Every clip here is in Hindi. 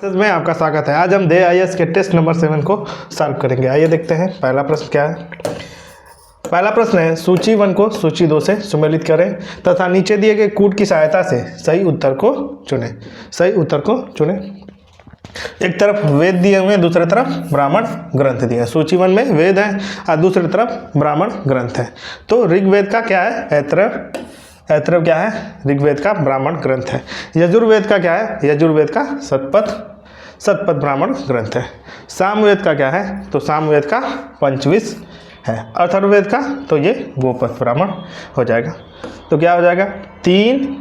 में आपका स्वागत है। आज हम DIS के टेस्ट नंबर 7 को सॉल्व करेंगे। आइए देखते हैं पहला प्रश्न क्या है। पहला प्रश्न है, सूची 1 को सूची 2 से सुमेलित करें तथा नीचे दिए गए कूट की सहायता से सही उत्तर को चुनें। सही उत्तर को चुनें। एक तरफ वेद दिए हुए हैं, दूसरी तरफ ब्राह्मण ग्रंथ दिए हैं। सूची 1 में वेद है और दूसरी तरफ ब्राह्मण ग्रंथ है। तो ऋग्वेद का क्या है? ऐतरेय क्या है? ऋग्वेद का ब्राह्मण ग्रंथ है। यजुर्वेद का क्या है? यजुर्वेद का शतपथ ब्राह्मण ग्रंथ है। सामवेद का क्या है? तो सामवेद का पंचविश है। अथर्ववेद का तो ये गोपथ ब्राह्मण हो जाएगा। तो क्या हो जाएगा? 3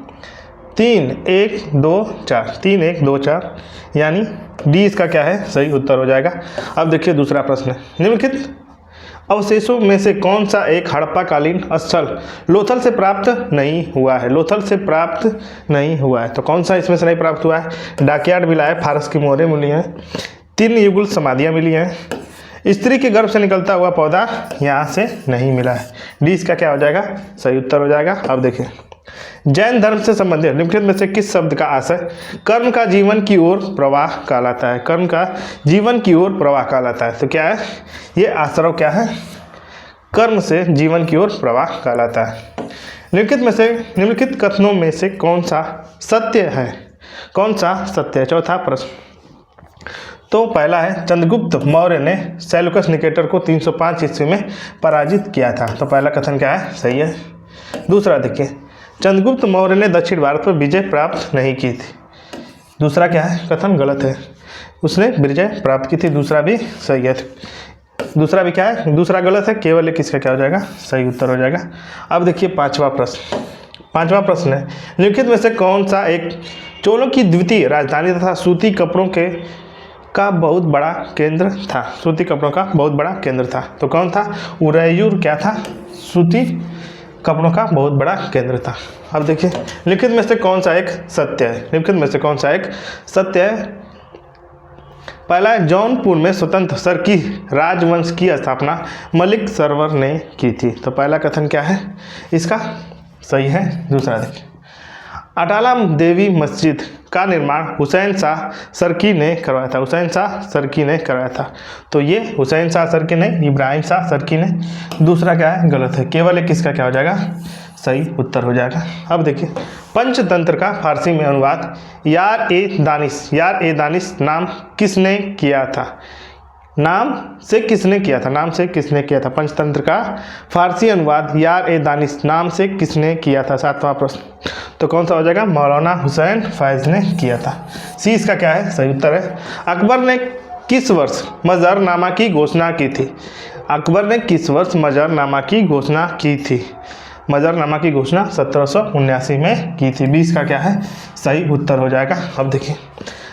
1 2 4 3 1 2 4 यानी डी इसका क्या है? सही उत्तर हो जाएगा। अब देखिए दूसरा प्रश्न है, निम्नलिखित अवशेषों में से कौन सा एक हड़प्पाकालीन स्थल लोथल से प्राप्त नहीं हुआ है? लोथल से प्राप्त नहीं हुआ है तो कौन सा इसमें से नहीं प्राप्त हुआ है? डाकयार्ड मिला है, फारस की मोहरें मिली हैं, 3 युगल समाधियाँ मिली हैं, स्त्री के गर्भ से निकलता हुआ पौधा यहाँ से नहीं मिला है। डी इसका क्या हो जाएगा? सही उत्तर हो जाएगा। अब देखिए, जैन धर्म से संबंधित निम्नलिखित में से किस शब्द का आशय कर्म का जीवन की ओर प्रवाह कहलाता है? कर्म का जीवन की ओर प्रवाह कहलाता है। तो क्या है ये? आश्रव क्या है? कर्म से जीवन की ओर प्रवाह कहलाता है। निम्नलिखित कथनों में से कौन सा सत्य है? कौन सा सत्य है? चौथा प्रश्न। तो पहला है, चंद्रगुप्त मौर्य ने सेल्यूकस निकेटर को 305 ईस्वी में पराजित किया था। तो पहला कथन क्या है? सही है। दूसरा देखिए, चंद्रगुप्त मौर्य ने दक्षिण भारत पर विजय प्राप्त नहीं की थी। दूसरा क्या है? कथन गलत है, उसने विजय प्राप्त की थी। दूसरा भी सही है। दूसरा भी क्या है? दूसरा गलत है। केवल एक इसका क्या हो जाएगा? सही उत्तर हो जाएगा। अब देखिए पांचवा प्रश्न है, निम्नलिखित में से कौन सा एक चोलों की द्वितीय राजधानी तथा सूती कपड़ों का बहुत बड़ा केंद्र था? सूती कपड़ों का बहुत बड़ा केंद्र था। तो कौन था? उदयपुर क्या था? सूती कपड़ों का बहुत बड़ा केंद्र था। अब देखिए, निम्नलिखित में से कौन सा एक सत्य है? निम्नलिखित में से कौन सा एक सत्य है? पहला है, जौनपुर में स्वतंत्र सरकी राजवंश की स्थापना मलिक सरवर ने की थी। तो पहला कथन क्या है इसका? सही है। दूसरा देखिए, अटाला देवी मस्जिद का निर्माण हुसैन शाह सरकी ने करवाया था। हुसैन शाह सरकी ने करवाया था। तो ये हुसैन शाह सरकी ने, इब्राहिम शाह सरकी ने। दूसरा क्या है? गलत है। केवल एक किसका क्या हो जाएगा? सही उत्तर हो जाएगा। अब देखिए, पंचतंत्र का फारसी में अनुवाद यार ए दानिश नाम किसने किया था? नाम से किसने किया था? पंचतंत्र का फारसी अनुवाद यार ए दानिश नाम से किसने किया था? सातवां प्रश्न। तो कौन सा हो जाएगा? मौलाना हुसैन फैज ने किया था। सी इसका क्या है? सही उत्तर है। अकबर ने किस वर्ष मजरनामा की घोषणा की थी? अकबर ने किस वर्ष मजरनामा की घोषणा की थी? मजरनामा की घोषणा 1779 में की थी। 20 का क्या है? सही उत्तर हो जाएगा। अब देखिए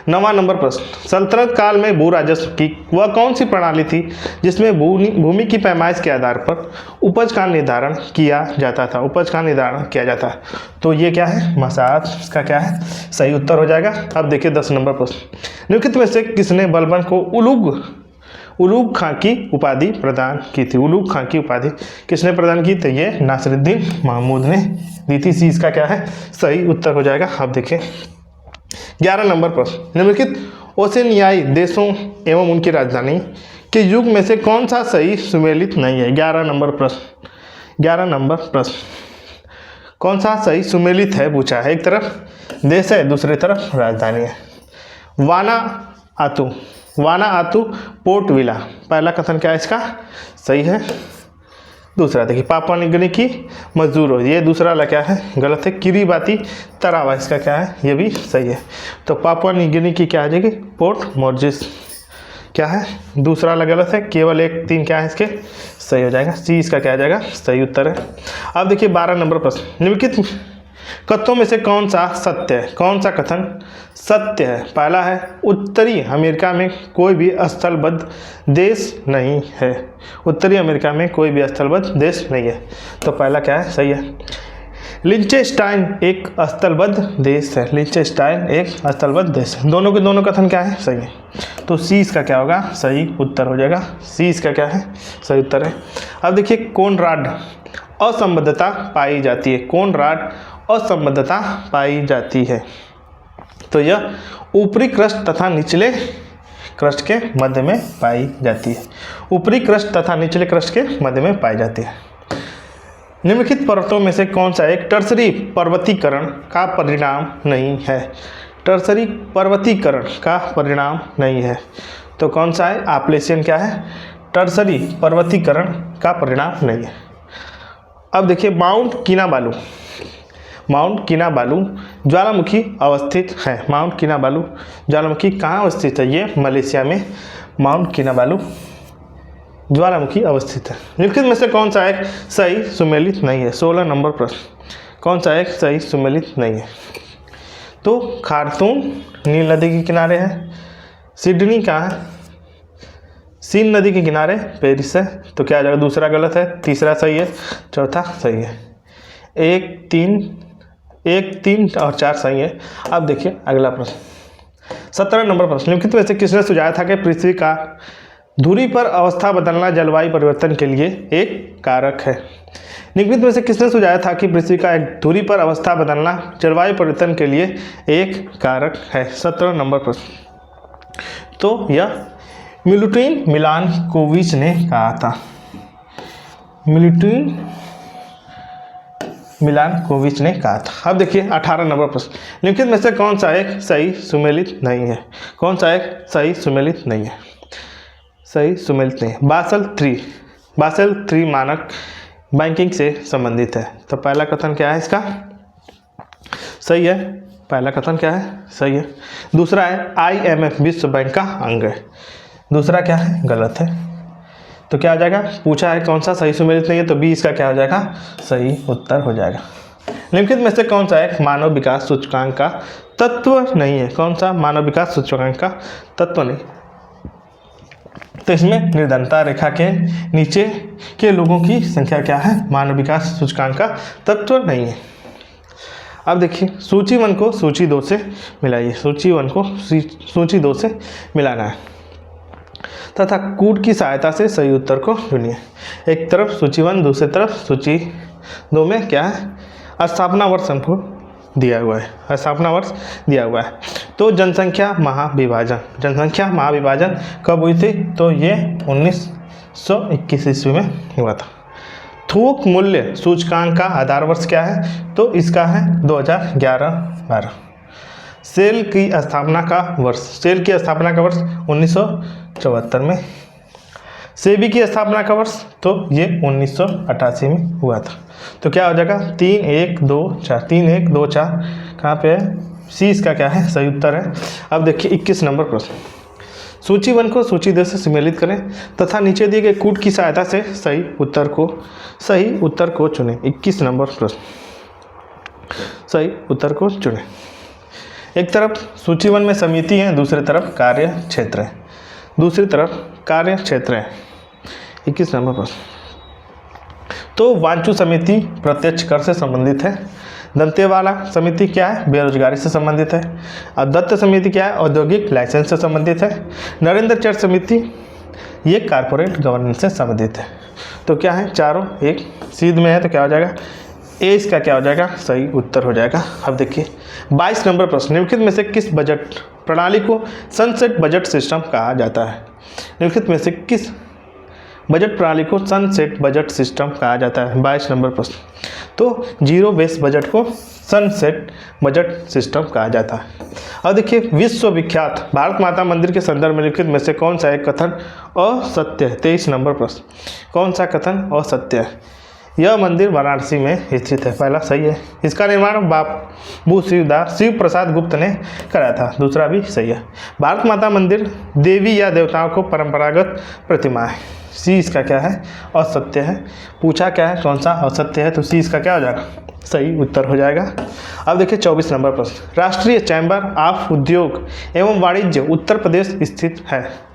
9वां नंबर प्रश्न, सल्तनत काल में भू राजस्व की वह कौन सी प्रणाली थी जिसमें भूमि की पैमाइश के आधार पर उपज का निर्धारण किया जाता था? उपज का निर्धारण किया जाता है। तो ये क्या है? मसाहत। इसका क्या है? सही उत्तर हो जाएगा। अब देखिए 10 नंबर प्रश्न, निम्नलिखित में से किसने बलबन को उलूग खां की उपाधि प्रदान की थी? उलूग खां की उपाधि किसने प्रदान की? तो ये नासिरुद्दीन महमूद ने दी थी। सी इसका क्या है? सही उत्तर हो जाएगा। अब देखिए 11 नंबर प्रश्न, निम्नलिखित ओशनियाई देशों एवं उनकी राजधानी के युग में से कौन सा सही सुमेलित नहीं है? 11 नंबर प्रश्न कौन सा सही सुमेलित है पूछा है। एक तरफ देश है, दूसरी तरफ राजधानी है। वाना आतू पोर्ट विला, पहला कथन क्या है इसका? सही है। दूसरा देखिए, पापुआ न्यू गिनी की मजदूर, ये दूसरा वाला क्या है? गलत है। किरीबाती तरावा, इसका क्या है? ये भी सही है। तो पापुआ न्यू गिनी की क्या आ जाएगी? पोर्ट मोर्जिस क्या है? दूसरा वाला गलत है। केवल 1 3 क्या है इसके? सही हो जाएगा। सी इसका क्या आ जाएगा? सही उत्तर है। अब देखिए 12 नंबर प्रश्न, निम्नलिखित कथनों में से कौन सा सत्य है? कौन सा कथन सत्य है? पहला है, उत्तरी अमेरिका में कोई भी स्थलबद्ध देश नहीं है। उत्तरी अमेरिका में कोई भी स्थलबद्ध देश नहीं है। तो पहला क्या है? सही है। लिंचेस्टाइन एक स्थलबद्ध देश है। लिंचेस्टाइन एक स्थलबद्ध देश है। दोनों के दोनों कथन क्या है? सही है। तो सी इसका क्या होगा? सही उत्तर हो जाएगा। सी इसका क्या है? सही उत्तर है। अब देखिए, कोनराड असंबद्धता पाई जाती है। कोनराड असंबद्धता पाई जाती है। तो यह ऊपरी क्रस्ट तथा निचले क्रस्ट के मध्य में पाई जाती है। ऊपरी क्रस्ट तथा निचले क्रस्ट के मध्य में पाई जाती है। निम्नलिखित पर्वतों में से कौन सा एक टर्सरी पर्वतीकरण का परिणाम नहीं है? टर्सरी पर्वतीकरण का परिणाम नहीं है तो कौन सा है? आपलेशियन क्या है? टर्सरी पर्वतीकरण का परिणाम नहीं है। अब देखिए माउंट किनाबालू। माउंट किनाबालू ज्वालामुखी अवस्थित है। माउंट किनाबालू ज्वालामुखी कहाँ अवस्थित है? ये मलेशिया में माउंट किनाबालू ज्वालामुखी अवस्थित है। निम्नलिखित में से कौन सा एक सही सुमेलित नहीं है? 16 नंबर प्रश्न। कौन सा एक सही सुमेलित नहीं है? तो खार्तूम नील नदी के किनारे है। सिडनी कहाँ है? सीन नदी के किनारे पेरिस है। तो क्या आ जाएगा? दूसरा गलत है, तीसरा सही है, चौथा सही है। 1, 3 और 4 सही है। अब देखिए अगला प्रश्न 17 नंबर प्रश्न। निम्नलिखित में से किसने सुझाया था कि पृथ्वी का धुरी पर अवस्था बदलना जलवायु परिवर्तन के लिए एक कारक है? निम्नलिखित में से किसने सुझाया था कि पृथ्वी का एक धुरी पर अवस्था बदलना जलवायु परिवर्तन के लिए एक कारक है? 17 नंबर प्रश्न। तो यह मिलुटिन मिलानकोविच ने कहा था। मिलुटिन मिलानकोविच ने कहा था। अब देखिए 18 नंबर प्रश्न। निम्नलिखित में से कौन सा एक सही सुमेलित नहीं है? कौन सा एक सही सुमेलित नहीं है? सही सुमेलित नहीं है। बासेल 3 मानक बैंकिंग से संबंधित है। तो पहला कथन क्या है इसका? सही है। पहला कथन क्या है? सही है। दूसरा है IMF विश्व बैंक का अंग है। दूसरा क्या है? गलत है। तो क्या हो जाएगा? पूछा है कौन सा सही सुमेलित नहीं है, तो बी इसका क्या हो जाएगा? सही उत्तर हो जाएगा। निम्नलिखित में से कौन सा एक मानव विकास सूचकांक का तत्व नहीं है? कौन सा मानव विकास सूचकांक का तत्व नहीं? तो इसमें निर्धनता रेखा के नीचे के लोगों की संख्या क्या है? मानव विकास सूचकांक का तत्व नहीं है। अब देखिए सूची 1 को सूची 2 से मिलाइए। सूची 1 को सूची 2 से मिलाना है तथा कूट की सहायता से सही उत्तर को चुनिए। एक तरफ सूची 1, दूसरी तरफ सूची 2 में क्या है? स्थापना वर्ष हमको दिया हुआ है। स्थापना वर्ष दिया हुआ है। तो जनसंख्या महाविभाजन कब हुई थी? तो ये 1921 ईस्वी में हुआ था। थोक मूल्य सूचकांक का आधार वर्ष क्या है? तो इसका है 2011-12। सेल की स्थापना का वर्ष 1974 में। सेबी की स्थापना का वर्ष तो ये 1988 में हुआ था। तो क्या हो जाएगा? 3, 1, 2, 4। 3, 1, 2, 4 कहाँ पे है? सी इसका क्या है? सही उत्तर है। अब देखिए 21 नंबर प्रश्न। सूची 1 को सूची 2 से सम्मिलित करें तथा नीचे दिए गए कूट की सहायता से सही उत्तर को चुनें। 21 नंबर प्रश्न। सही उत्तर को चुनें। एक तरफ सूची 1 में समिति है, दूसरी तरफ कार्य क्षेत्र है। 21 नंबर प्रश्न। तो वांचू समिति प्रत्यक्ष कर से संबंधित है। दंतेवाला समिति क्या है? बेरोजगारी से संबंधित है। और दत्त समिति क्या है? औद्योगिक लाइसेंस से संबंधित है। नरेंद्र चर समिति ये कारपोरेट गवर्नेंस से संबंधित है। तो क्या है? चारों एक सीध में है। तो क्या हो जाएगा? ए इसका क्या हो जाएगा? सही उत्तर हो जाएगा। अब देखिए 22 नंबर प्रश्न। निम्नलिखित में से किस बजट प्रणाली को सनसेट बजट सिस्टम कहा जाता है? निम्नलिखित में से किस बजट प्रणाली को सनसेट बजट सिस्टम कहा जाता है? 22 नंबर प्रश्न। तो जीरो बेस बजट को सनसेट बजट सिस्टम कहा जाता है। अब देखिए विश्वविख्यात भारत माता मंदिर के संदर्भ में निम्नलिखित में से कौन सा एक कथन असत्य है? 23 नंबर प्रश्न। कौन सा कथन असत्य है? यह मंदिर वाराणसी में स्थित है। पहला सही है। इसका निर्माण बाबू शिव प्रसाद गुप्त ने कराया था। दूसरा भी सही है। भारत माता मंदिर देवी या देवताओं को परंपरागत प्रतिमा है। सी इसका क्या है? असत्य है। पूछा क्या है? कौन सा असत्य है? तो सी इसका क्या हो जाएगा? सही उत्तर हो जाएगा। अब देखिए 24 नंबर प्रश्न। राष्ट्रीय चैम्बर ऑफ उद्योग एवं वाणिज्य उत्तर प्रदेश स्थित है।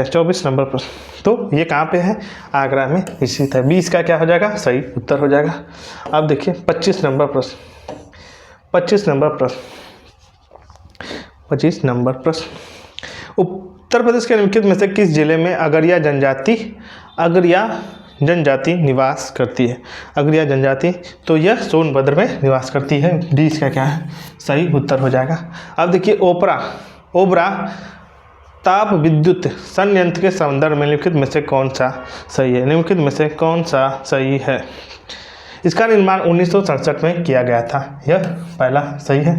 24 नंबर प्रश्न। तो ये कहाँ पे है? आगरा में स्थित है। 20 का क्या हो जाएगा? सही उत्तर हो जाएगा। अब देखिए 25 नंबर प्रश्न। 25 नंबर प्रश्न। उत्तर प्रदेश के निम्नलिखित में से किस जिले में अगरिया जनजाति निवास करती है? अगरिया जनजाति, तो यह सोनभद्र में निवास करती है। डी इसका क्या है? सही उत्तर हो जाएगा। अब देखिए ओबरा ताप विद्युत संयंत्र के संदर्भ में निम्नलिखित में से कौन सा सही है? निम्नलिखित में से कौन सा सही है? इसका निर्माण 1967 में किया गया था। यह पहला सही है।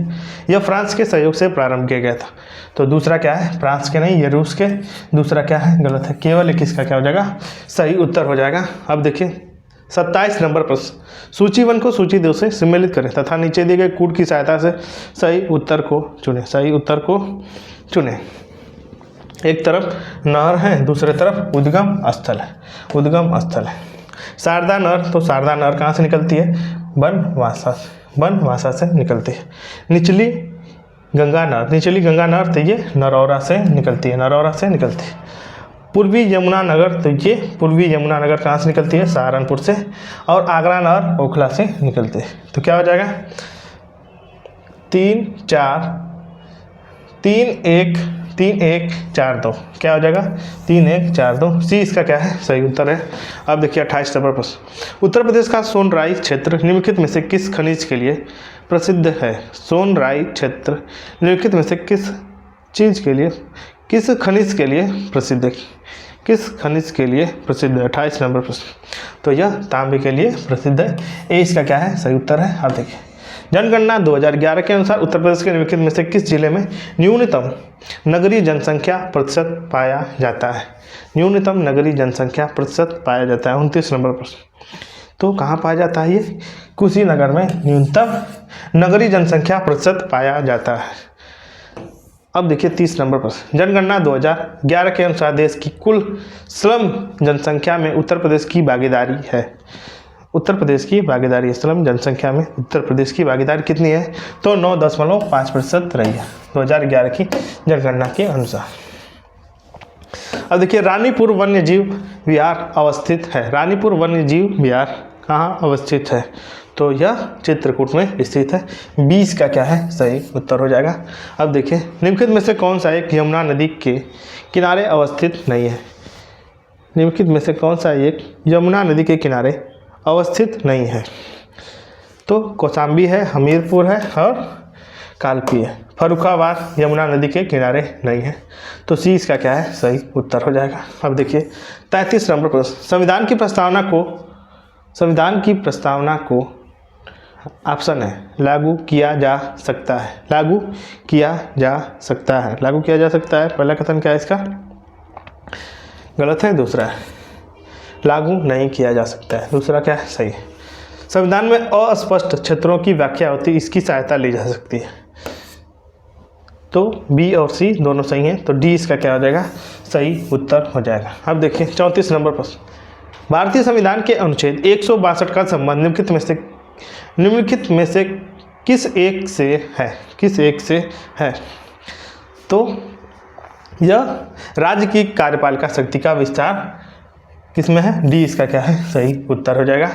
यह फ्रांस के सहयोग से प्रारंभ किया गया था। तो दूसरा क्या है? फ्रांस के नहीं, ये रूस के। दूसरा क्या है? गलत है। केवल 21 का क्या हो जाएगा? सही उत्तर हो जाएगा। अब देखिए 27 नंबर प्रश्न, सूची 1 को सूची 2 से सम्मिलित करें तथा नीचे दिए गए कूट की सहायता से सही उत्तर को चुनें। सही उत्तर को चुनें। एक तरफ नहर है, दूसरे तरफ उद्गम स्थल है। उद्गम स्थल है शारदा नहर, तो शारदा नहर कहाँ से निकलती है? बनवासा से निकलती है। निचली गंगा नहर, तो ये नरौरा से निकलती है। पूर्वी यमुना नगर, तो ये पूर्वी यमुना नगर कहाँ से निकलती है? सहारनपुर से। और आगरा नहर ओखला से निकलती है। तो क्या हो जाएगा? 3 1 4 2 क्या हो जाएगा? 3 1 4 2। सी इसका क्या है? सही उत्तर है। अब देखिए 28 नंबर प्रश्न, उत्तर प्रदेश का सोनराई क्षेत्र निम्नलिखित में से किस खनिज के लिए प्रसिद्ध है? सोनराई क्षेत्र निम्नलिखित में से किस खनिज के लिए प्रसिद्ध है? किस खनिज के लिए प्रसिद्ध है? 28 नंबर प्रश्न, तो यह तांबे के लिए प्रसिद्ध है। ए इसका क्या है? सही उत्तर है। अब देखिए जनगणना 2011 के अनुसार उत्तर प्रदेश के निम्नलिखित में से किस जिले में न्यूनतम नगरीय जनसंख्या प्रतिशत पाया जाता है? न्यूनतम नगरीय जनसंख्या प्रतिशत पाया जाता है। 29 नंबर प्रश्न, तो कहाँ पाया जाता है? ये कुशीनगर में न्यूनतम नगरीय जनसंख्या प्रतिशत पाया जाता है। अब देखिए 30 नंबर प्रश्न, जनगणना 2011 के अनुसार देश की कुल स्लम जनसंख्या में उत्तर प्रदेश की भागीदारी है। उत्तर प्रदेश की भागीदारी स्लम जनसंख्या में उत्तर प्रदेश की भागीदारी कितनी है? तो 9.5% रही है 2011 की जनगणना के अनुसार। अब देखिए रानीपुर वन्यजीव विहार अवस्थित है। रानीपुर वन्यजीव विहार कहाँ अवस्थित है? तो यह चित्रकूट में स्थित है। 20 का क्या है? सही उत्तर हो जाएगा। अब देखिए निम्नलिखित में से कौन सा एक यमुना नदी के किनारे अवस्थित नहीं है? निम्नलिखित में से कौन सा एक यमुना नदी के किनारे अवस्थित नहीं है? तो कौशाम्बी है, हमीरपुर है और कालपी है। फर्रुखाबाद यमुना नदी के किनारे नहीं है। तो सी इसका क्या है? सही उत्तर हो जाएगा। अब देखिए 33 नंबर प्रश्न, संविधान की प्रस्तावना को ऑप्शन है लागू किया जा सकता है। लागू किया जा सकता है। पहला कथन क्या है इसका? गलत है। दूसरा है लागू नहीं किया जा सकता है। दूसरा क्या है? सही है। संविधान में अस्पष्ट क्षेत्रों की व्याख्या होती है, इसकी सहायता ली जा सकती है। तो बी और सी दोनों सही हैं। तो डी इसका क्या हो जाएगा? सही उत्तर हो जाएगा। अब देखिए 34 नंबर प्रश्न, भारतीय संविधान के अनुच्छेद 162 का संबंध निम्नलिखित में से किस एक से है? तो यह राज्य की कार्यपालिका शक्ति का विस्तार किसमें है? डी इसका क्या है? सही उत्तर हो जाएगा।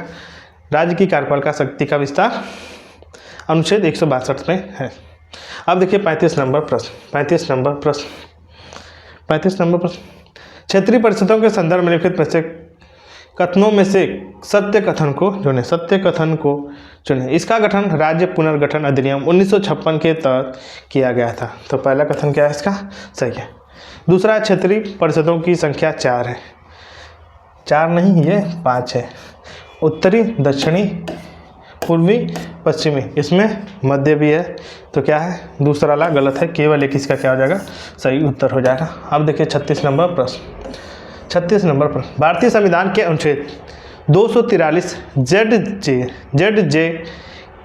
राज्य की कार्यपालिका शक्ति का विस्तार अनुच्छेद 162 में है। अब देखिए 35 नंबर प्रश्न, क्षेत्रीय परिषदों के संदर्भ में लिखित में से कथनों में से सत्य कथन को चुनें। इसका गठन राज्य पुनर्गठन अधिनियम 1956 के तहत किया गया था। तो पहला कथन क्या है इसका? सही है। दूसरा, क्षेत्रीय परिषदों की संख्या 4 है। 4 नहीं, ये 5 है। उत्तरी, दक्षिणी, पूर्वी, पश्चिमी, इसमें मध्य भी है। तो क्या है? दूसरा वाला गलत है। केवल 21 का क्या हो जाएगा? सही उत्तर हो जाएगा। अब देखिए 36 नंबर प्रश्न, भारतीय संविधान के अनुच्छेद 243 ZJ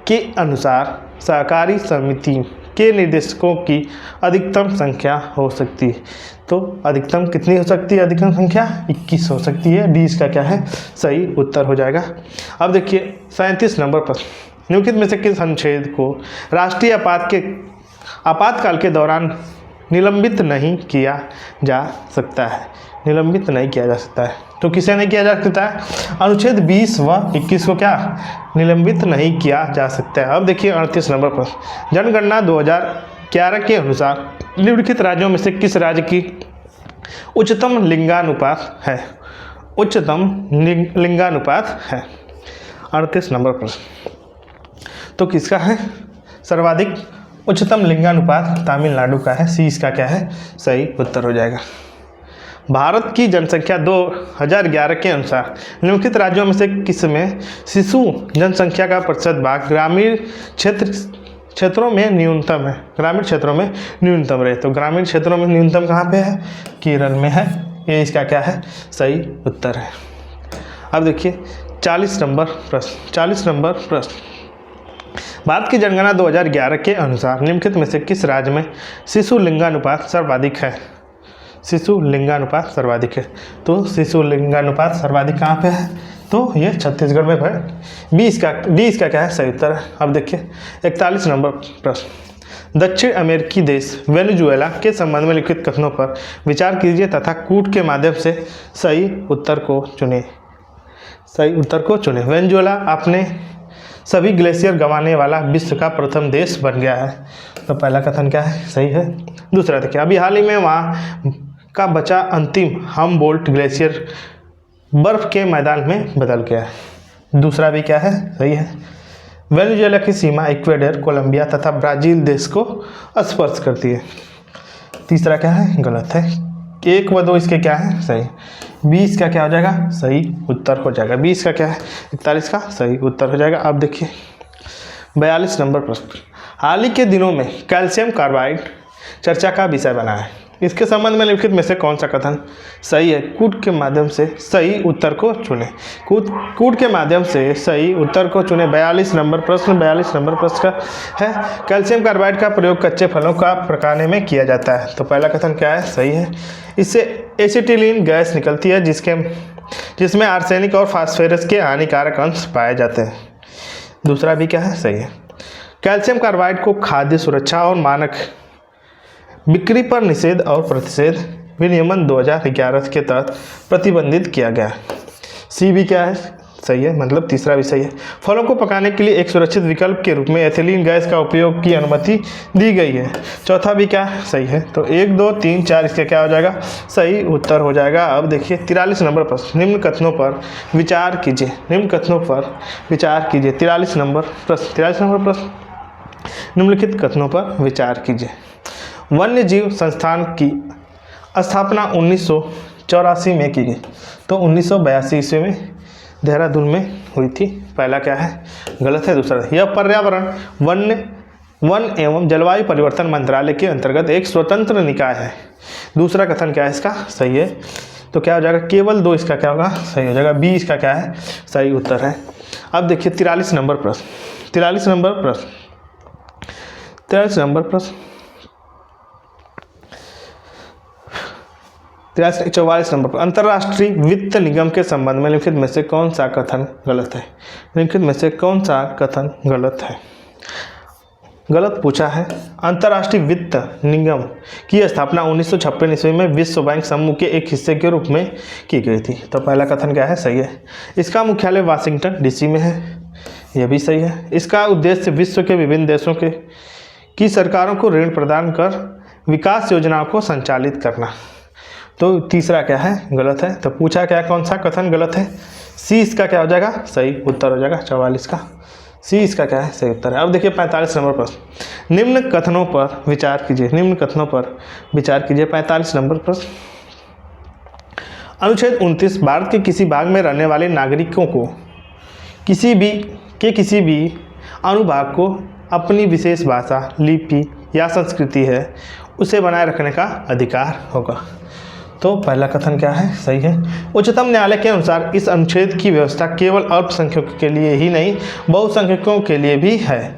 के अनुसार सहकारी समिति के निदेशकों की अधिकतम संख्या हो सकती है। तो अधिकतम कितनी हो सकती है? अधिकतम संख्या 21 हो सकती है। डी इसका क्या है? सही उत्तर हो जाएगा। अब देखिए 37 नंबर प्रश्न, निम्नलिखित में से किस अनुच्छेद को राष्ट्रीय आपातकाल के दौरान निलंबित नहीं किया जा सकता है? तो किसे नहीं किया जा सकता है? अनुच्छेद 20 व 21 को क्या निलंबित नहीं किया जा सकता है। अब देखिए 38 नंबर प्रश्न, जनगणना 2011 के अनुसार निम्नलिखित राज्यों में से किस राज्य की उच्चतम लिंगानुपात है? उच्चतम लिंगानुपात है? 38 नंबर प्रश्न। तो किसका है सर्वाधिक उच्चतम लिंगानुपात? तमिलनाडु का है। सी इसका क्या है सही उत्तर हो जाएगा। भारत की जनसंख्या 2011 के अनुसार निम्नलिखित राज्यों में से किसमें शिशु जनसंख्या का प्रतिशत भाग ग्रामीण क्षेत्रों में न्यूनतम है? ग्रामीण क्षेत्रों में न्यूनतम रहे। तो ग्रामीण क्षेत्रों में न्यूनतम कहाँ पे है? केरल में है। ये इसका क्या है सही उत्तर है। अब देखिए 40 नंबर प्रश्न। भारत की जनगणना 2011 के अनुसार निम्नलिखित में से किस राज्य में शिशु लिंगानुपात सर्वाधिक है? शिशु लिंगानुपात सर्वाधिक है। तो शिशु लिंगानुपात सर्वाधिक कहाँ पे है? तो ये छत्तीसगढ़ में है। डी इसका क्या है सही उत्तर है। अब देखिए 41 नंबर प्रश्न। दक्षिण अमेरिकी देश वेनेजुएला के संबंध में लिखित कथनों पर विचार कीजिए तथा कूट के माध्यम से सही उत्तर को चुने। वेनेजुएला अपने सभी ग्लेशियर गंवाने वाला विश्व का प्रथम देश बन गया है। तो पहला कथन क्या है सही है। दूसरा देखिए अभी हाल ही में वहाँ का बचा अंतिम हमबोल्ट ग्लेशियर बर्फ के मैदान में बदल गया है। दूसरा भी क्या है सही है। वेनेजुएला की सीमा इक्वेडर, कोलंबिया तथा ब्राज़ील देश को स्पर्श करती है। तीसरा क्या है गलत है। 1 व 2 इसके क्या है सही। 20 का क्या हो जाएगा सही उत्तर हो जाएगा। 20 का क्या है 41 का सही उत्तर हो जाएगा। अब देखिए 42 नंबर प्रश्न। हाल ही के दिनों में कैल्शियम कार्बाइड चर्चा का विषय बना है। इसके संबंध में निम्नलिखित में से कौन सा कथन सही है? कूट के माध्यम से सही उत्तर को चुने। कूट के माध्यम से सही उत्तर को चुने। 42 नंबर प्रश्न का है कैल्शियम कार्बाइड का प्रयोग कच्चे फलों का पकाने में किया जाता है। तो पहला कथन क्या है सही है। इससे एसिटिलीन गैस निकलती है जिसमें आर्सेनिक और फास्फोरस के हानिकारक अंश पाए जाते हैं। दूसरा भी क्या है सही है। कैल्शियम कार्बाइड को खाद्य सुरक्षा और मानक बिक्री पर निषेध और प्रतिषेध विनियमन 2011 के तहत प्रतिबंधित किया गया। सी भी क्या है सही है, मतलब तीसरा भी सही है। फलों को पकाने के लिए एक सुरक्षित विकल्प के रूप में एथिलीन गैस का उपयोग की अनुमति दी गई है। चौथा भी क्या सही है। तो 1, 2, 3, 4 इसका क्या हो जाएगा सही उत्तर हो जाएगा। अब देखिए 43 नंबर प्रश्न। निम्न कथनों पर विचार कीजिए। 43 नंबर प्रश्न। निम्नलिखित कथनों पर विचार कीजिए। वन्य जीव संस्थान की स्थापना 1984 में की गई। तो 1982 ईस्वी में देहरादून में हुई थी। पहला क्या है गलत है। दूसरा यह पर्यावरण वन एवं जलवायु परिवर्तन मंत्रालय के अंतर्गत एक स्वतंत्र निकाय है। दूसरा कथन क्या है इसका सही है। तो क्या हो जाएगा केवल 2 इसका क्या होगा सही हो जाएगा। बी इसका क्या है सही उत्तर है। अब देखिए 44 नंबर प्रश्न। 44 नंबर प्रश्न 44 नंबर पर अंतर्राष्ट्रीय वित्त निगम के संबंध में निम्नलिखित में से कौन सा कथन गलत है? निम्नलिखित में से कौन सा कथन गलत है? गलत पूछा है। अंतर्राष्ट्रीय वित्त निगम की स्थापना 1956 ईस्वी में विश्व बैंक समूह के एक हिस्से के रूप में की गई थी। तो पहला कथन क्या है सही है। इसका मुख्यालय वाशिंगटन डीसी में है। यह भी सही है। इसका उद्देश्य विश्व के विभिन्न देशों की सरकारों को ऋण प्रदान कर विकास योजनाओं को संचालित करना। तो तीसरा क्या है गलत है। तो पूछा क्या कौन सा कथन गलत है। सी इसका क्या हो जाएगा सही उत्तर हो जाएगा। 44 का सी इसका क्या है सही उत्तर है। अब देखिए 45 नंबर प्रश्न। निम्न कथनों पर विचार कीजिए। 45 नंबर प्रश्न। अनुच्छेद 29 भारत के किसी भाग में रहने वाले नागरिकों को किसी भी अनुभाग को अपनी विशेष भाषा, लिपि या संस्कृति है उसे बनाए रखने का अधिकार होगा। तो पहला कथन क्या है सही है। उच्चतम न्यायालय के अनुसार इस अनुच्छेद की व्यवस्था केवल अल्पसंख्यकों के लिए ही नहीं बहुसंख्यकों के लिए भी है।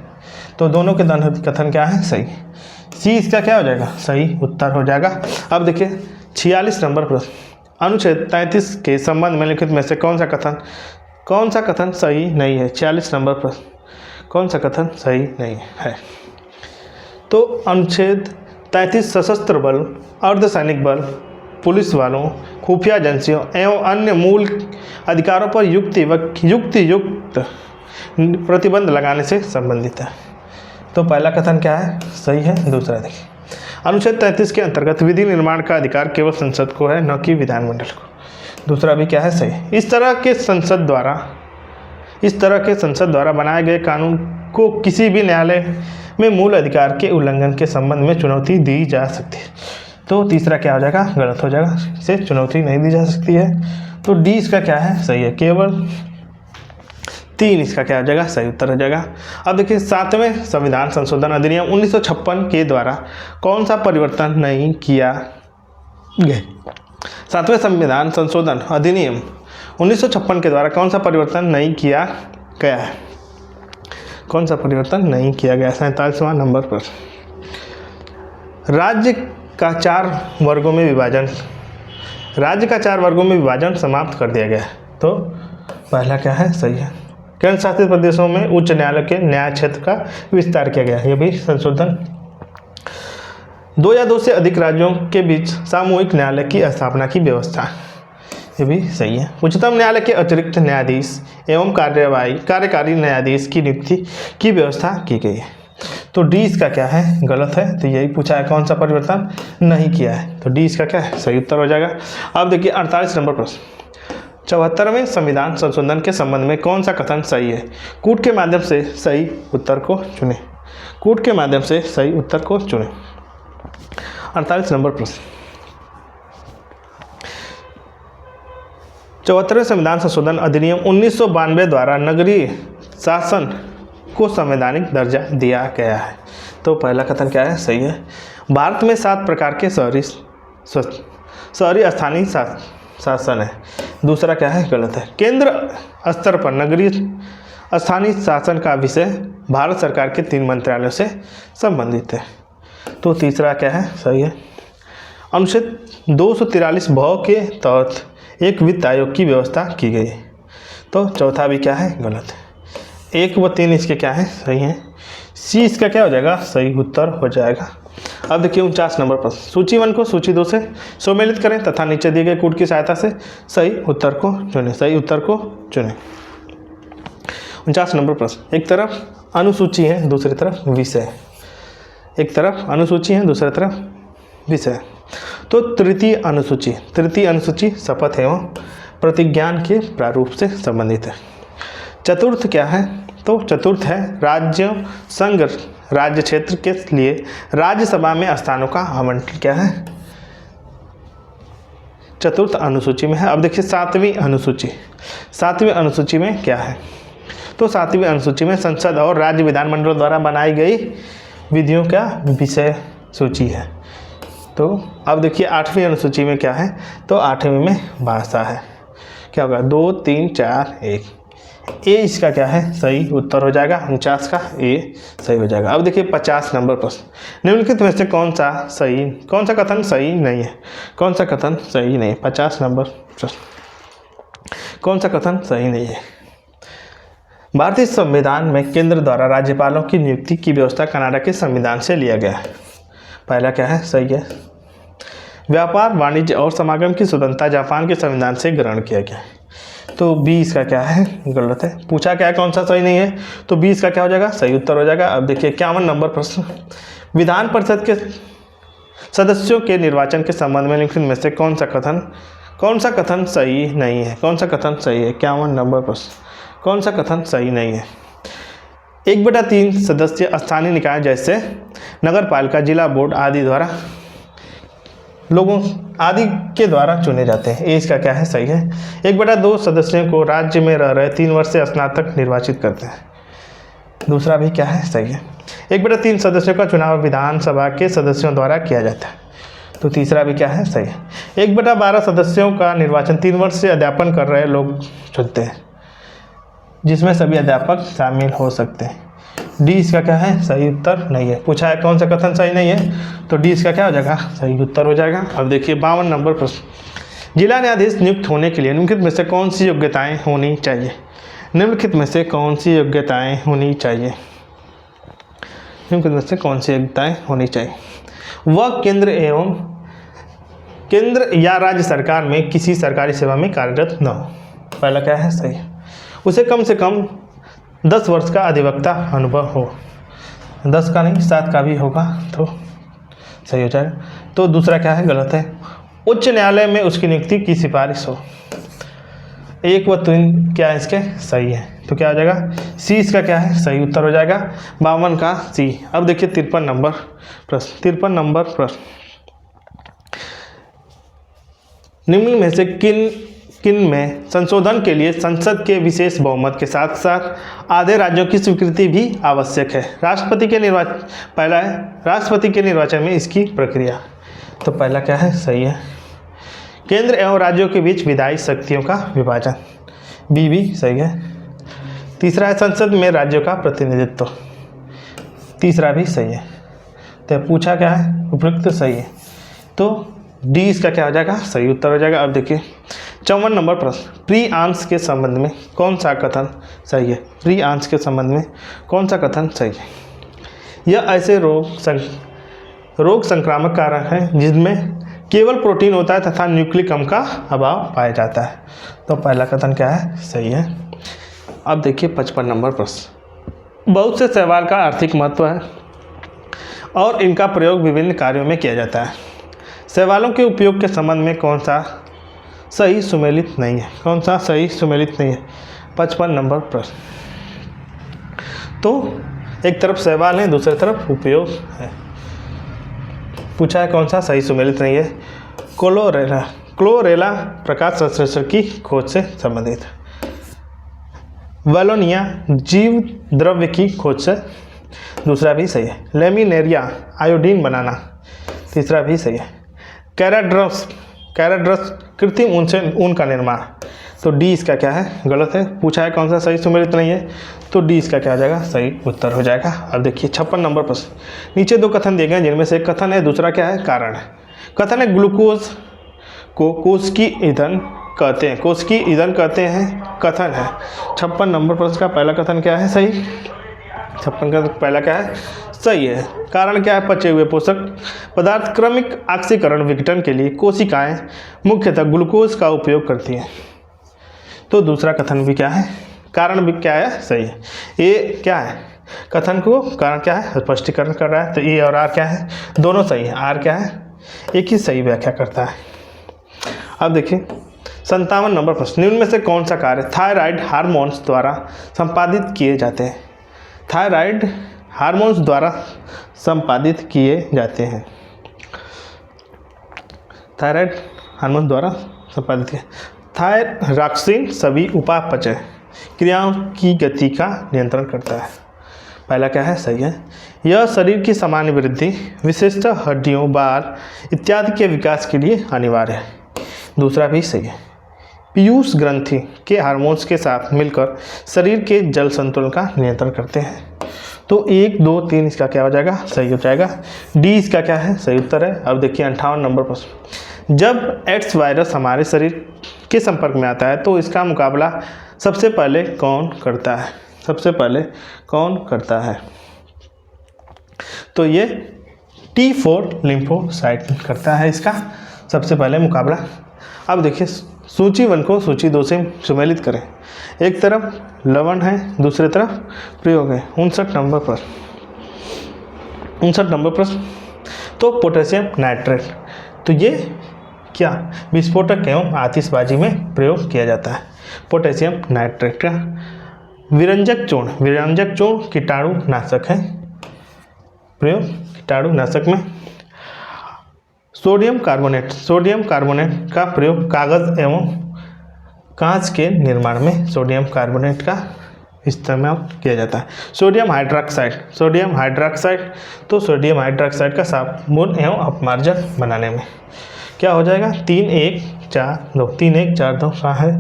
तो दोनों के कथन क्या है सही। सी इसका क्या हो जाएगा सही उत्तर हो जाएगा। अब देखिए 46 नंबर प्रश्न। अनुच्छेद 33 के संबंध में लिखित में से कौन सा कथन सही नहीं है। 46 नंबर प्रश्न। कौन सा कथन सही नहीं है। तो अनुच्छेद 33 सशस्त्र बल, अर्धसैनिक बल, पुलिस वालों, खुफिया एजेंसियों एवं अन्य मूल अधिकारों पर युक्त प्रतिबंध लगाने से संबंधित है। तो पहला कथन क्या है सही है। दूसरा देखिए अनुच्छेद 33 के अंतर्गत विधि निर्माण का अधिकार केवल संसद को है न कि विधानमंडल को। दूसरा भी क्या है सही। इस तरह के संसद द्वारा बनाए गए कानून को किसी भी न्यायालय में मूल अधिकार के उल्लंघन के संबंध में चुनौती दी जा सकती है। तो तीसरा क्या हो जाएगा, गलत हो जाएगा, इसे चुनौती नहीं दी जा सकती है। तो डी इसका क्या है सही है, केवल 3 इसका क्या हो जाएगा सही उत्तर हो जाएगा। अब देखिए 7वें संविधान संशोधन अधिनियम 1956 के द्वारा कौन सा परिवर्तन नहीं किया गया। 7वें संविधान संशोधन अधिनियम 1956 के द्वारा कौन सा परिवर्तन नहीं किया गया है, कौन सा परिवर्तन नहीं किया गया। 47वां नंबर पर राज्य का 4 वर्गों में विभाजन समाप्त कर दिया गया है। तो पहला क्या है सही है। केंद्र शासित प्रदेशों में उच्च न्यायालय के न्याय क्षेत्र का विस्तार किया गया, यह भी संशोधन। 2 या 2 से अधिक राज्यों के बीच सामूहिक न्यायालय की स्थापना की व्यवस्था, ये भी सही है। उच्चतम न्यायालय के अतिरिक्त न्यायाधीश एवं कार्यकारी न्यायाधीश की नियुक्ति की व्यवस्था की गई है। तो डी इसका क्या है गलत है। तो यही पूछा है कौन सा परिवर्तन नहीं किया है, तो डी इसका क्या है सही उत्तर हो जाएगा। अब देखिए 48 नंबर प्रश्न, 74वें संविधान संशोधन के संबंध में कौन सा कथन सही है। कूट के माध्यम से सही उत्तर को चुनें, कूट के माध्यम से सही उत्तर को चुनें। 48 नंबर प्रश्न, 74वें संविधान संशोधन अधिनियम 1992 द्वारा नगरीय शासन को संवैधानिक दर्जा दिया गया है। तो पहला कथन क्या है सही है। भारत में 7 प्रकार के शहरी स्थानीय शासन है। दूसरा क्या है गलत है। केंद्र स्तर पर नगरीय स्थानीय शासन का विषय भारत सरकार के 3 मंत्रालयों से संबंधित है। तो तीसरा क्या है सही है। अनुच्छेद 243 भ के तहत एक वित्त आयोग की व्यवस्था की गई है। तो चौथा भी क्या है गलत है। 1 व 3 इसके क्या है सही है। सी इसका क्या हो जाएगा सही उत्तर हो जाएगा। अब देखिए 49 नंबर प्रश्न, सूची 1 को सूची 2 से सम्मिलित करें तथा नीचे दिए गए कूट की सहायता से सही उत्तर को चुनें, सही उत्तर को चुनें। 49 नंबर प्रश्न, एक तरफ अनुसूची है दूसरी तरफ विषय, एक तरफ अनुसूची है दूसरी तरफ विषय। तो तृतीय अनुसूची शपथ एवं प्रतिज्ञान के प्रारूप से संबंधित है। चतुर्थ क्या है, तो चतुर्थ है राज्य संघ राज्य क्षेत्र के लिए राज्यसभा में स्थानों का आवंटन क्या है, चतुर्थ अनुसूची में है। अब देखिए 7वीं अनुसूची में क्या है, तो 7वीं अनुसूची में संसद और राज्य विधानमंडल द्वारा बनाई गई विधियों का विषय सूची है। तो अब देखिए 8वीं अनुसूची में क्या है, तो 8वीं में भाषा है। क्या होगा 2 3 4 1, ए इसका क्या है सही उत्तर हो जाएगा। 49 का ए सही हो जाएगा। अब देखिए 50 नंबर प्रश्न, निम्नलिखित में से कौन सा कथन सही नहीं है, कौन सा कथन सही नहीं है। 50 नंबर प्रश्न, कौन सा कथन सही नहीं है। भारतीय संविधान में केंद्र द्वारा राज्यपालों की नियुक्ति की व्यवस्था कनाडा के संविधान से लिया गया है। पहला क्या है सही है। व्यापार वाणिज्य और समागम की स्वतंत्रता जापान के संविधान से ग्रहण किया गया है। तो 20 का क्या है गलत है। पूछा क्या है कौन सा सही नहीं है, तो 20 का क्या हो जाएगा सही उत्तर हो जाएगा। अब देखिए 51 नंबर प्रश्न, विधान परिषद के सदस्यों के निर्वाचन के संबंध में निम्नलिखित में से कौन सा कथन सही नहीं है, कौन सा कथन सही है। 51 नंबर प्रश्न, कौन सा कथन सही नहीं है। 1/3 सदस्य स्थानीय निकाय जैसे नगर पालिका जिला बोर्ड आदि द्वारा लोगों आदि के द्वारा चुने जाते हैं, ये इसका क्या है सही है। 1/2 सदस्यों को राज्य में रह रहे 3 वर्ष से स्नातक निर्वाचित करते हैं। दूसरा भी क्या है सही है। 1/3 सदस्यों का चुनाव विधानसभा के सदस्यों द्वारा किया जाता है। तो तीसरा भी क्या है सही है। 1/12 सदस्यों का निर्वाचन 3 वर्ष से अध्यापन कर रहे लोग चुनते हैं, जिसमें सभी अध्यापक शामिल हो सकते हैं। डी इसका क्या है सही उत्तर नहीं है। पूछा है कौन सा कथन सही नहीं है, तो डी इसका क्या हो जाएगा सही उत्तर हो जाएगा। अब देखिए 52 नंबर प्रश्न, जिला न्यायाधीश नियुक्त होने के लिए निम्नलिखित में से कौन सी योग्यताएं होनी चाहिए, निम्नलिखित में से कौन सी योग्यताएं होनी चाहिए, निम्नलिखित में से कौन सी योग्यताएं होनी चाहिए। वह केंद्र या राज्य सरकार में किसी सरकारी सेवा में कार्यरत न हो। पहला क्या है सही, उसे कम से कम 10 वर्ष का अधिवक्ता अनुभव हो। 10 का नहीं 7 का भी होगा तो सही हो जाएगा। तो दूसरा क्या है गलत है। उच्च न्यायालय में उसकी नियुक्ति की सिफारिश हो। 1 व 3 क्या है इसके सही है, तो क्या हो जाएगा सी इसका क्या है सही उत्तर हो जाएगा 52 का सी। अब देखिए 53 नंबर प्रश्न। 53 नंबर प्रश्न, निम्न में से किन में संशोधन के लिए संसद के विशेष बहुमत के साथ साथ आधे राज्यों की स्वीकृति भी आवश्यक है। राष्ट्रपति के निर्वाचन, पहला है राष्ट्रपति के निर्वाचन में इसकी प्रक्रिया, तो पहला क्या है सही है। केंद्र एवं राज्यों के बीच विधायी शक्तियों का विभाजन, बी भी सही है। तीसरा है संसद में राज्यों का प्रतिनिधित्व, तीसरा भी सही है। तो पूछा क्या है उपयुक्त सही है, तो डी इसका क्या हो जाएगा सही उत्तर हो जाएगा। अब देखिए 54 नंबर प्रश्न, प्री आंश के संबंध में कौन सा कथन सही है। प्री आंश के संबंध में कौन सा कथन सही है। यह ऐसे रोग संक्रामक कारक है जिनमें केवल प्रोटीन होता है तथा न्यूक्लिक अम्ल का अभाव पाया जाता है, तो पहला कथन क्या है सही है। अब देखिए 55 नंबर प्रश्न, बहुत से शैवाल का आर्थिक महत्व है और इनका प्रयोग विभिन्न कार्यों में किया जाता है। शैवालों के उपयोग के संबंध में कौन सा सही सुमेलित नहीं है, कौन सा सही सुमेलित नहीं है। 55 नंबर प्रश्न, तो एक तरफ शैवाल है दूसरी तरफ उपयोग है, पूछा है कौन सा सही सुमेलित नहीं है। क्लोरेला प्रकाश संश्लेषण की खोज से संबंधित, वेलोनिया जीव द्रव्य की खोज से, दूसरा भी सही है। लेमिनेरिया आयोडीन बनाना, तीसरा भी सही है। कैराड्रस कृत्रिम ऊन से ऊन का निर्माण, तो डी इसका क्या है गलत है। पूछा है कौन सा सही सुमेलित नहीं है, तो डी इसका क्या हो जाएगा सही उत्तर हो जाएगा। अब देखिए 56 नंबर प्रश्न, नीचे 2 कथन दिए गए जिनमें से एक कथन है दूसरा क्या है कारण है। कथन है ग्लूकोज को कोश की ईंधन कहते हैं, कोश की ईंधन कहते हैं, कथन है। 56 नंबर प्रश्न का पहला कथन क्या है सही, 56 का पहला क्या है सही है। कारण क्या है पचे हुए पोषक पदार्थ क्रमिक ऑक्सीकरण विघटन के लिए कोशिकाएं मुख्यतः ग्लूकोज का उपयोग करती हैं, तो दूसरा कथन भी क्या है कारण भी क्या है सही है। ये क्या है कथन को कारण क्या है स्पष्टीकरण कर रहा है, तो ए और आर क्या है दोनों सही है, आर क्या है एक ही सही व्याख्या करता है। अब देखिए 57 नंबर प्रश्न, निम्न में से कौन सा कार्य थायराइड हार्मोन्स द्वारा संपादित किए जाते हैं। थायराइड हार्मोन्स द्वारा संपादित किए जाते हैं, थायराइड हार्मोन द्वारा संपादित किए। थायरॉक्सिन सभी उपापचय क्रियाओं की गति का नियंत्रण करता है, पहला क्या है सही है। यह शरीर की सामान्य वृद्धि विशेषतः हड्डियों बाल इत्यादि के विकास के लिए अनिवार्य है, दूसरा भी सही है। पीयूष ग्रंथि के हार्मोन्स के साथ मिलकर शरीर के जल संतुलन का नियंत्रण करते हैं, तो 1 2 3 इसका क्या हो जाएगा सही हो जाएगा। डी इसका क्या है सही उत्तर है। अब देखिए 58 नंबर प्रश्न, जब एक्स वायरस हमारे शरीर के संपर्क में आता है तो इसका मुकाबला सबसे पहले कौन करता है, सबसे पहले कौन करता है, तो ये T4 लिम्फोसाइट करता है इसका सबसे पहले मुकाबला। अब देखिए सूची 1 को सूची 2 से सुमेलित करें, एक तरफ लवण है दूसरी तरफ प्रयोग है। 59 नंबर प्रश्न, 59 नंबर प्रश्न, तो पोटेशियम नाइट्रेट, तो ये क्या विस्फोटक एवं आतिशबाजी में प्रयोग किया जाता है। पोटेशियम नाइट्रेट का विरंजक चूर्ण कीटाणुनाशक है, प्रयोग कीटाणुनाशक में। सोडियम कार्बोनेट का प्रयोग कागज एवं कांच के निर्माण में सोडियम कार्बोनेट का इस्तेमाल किया जाता है। सोडियम हाइड्रोक्साइड, तो सोडियम हाइड्रोक्साइड का साबुन एवं अपमार्जन बनाने में क्या हो जाएगा 3 1 4 2 है,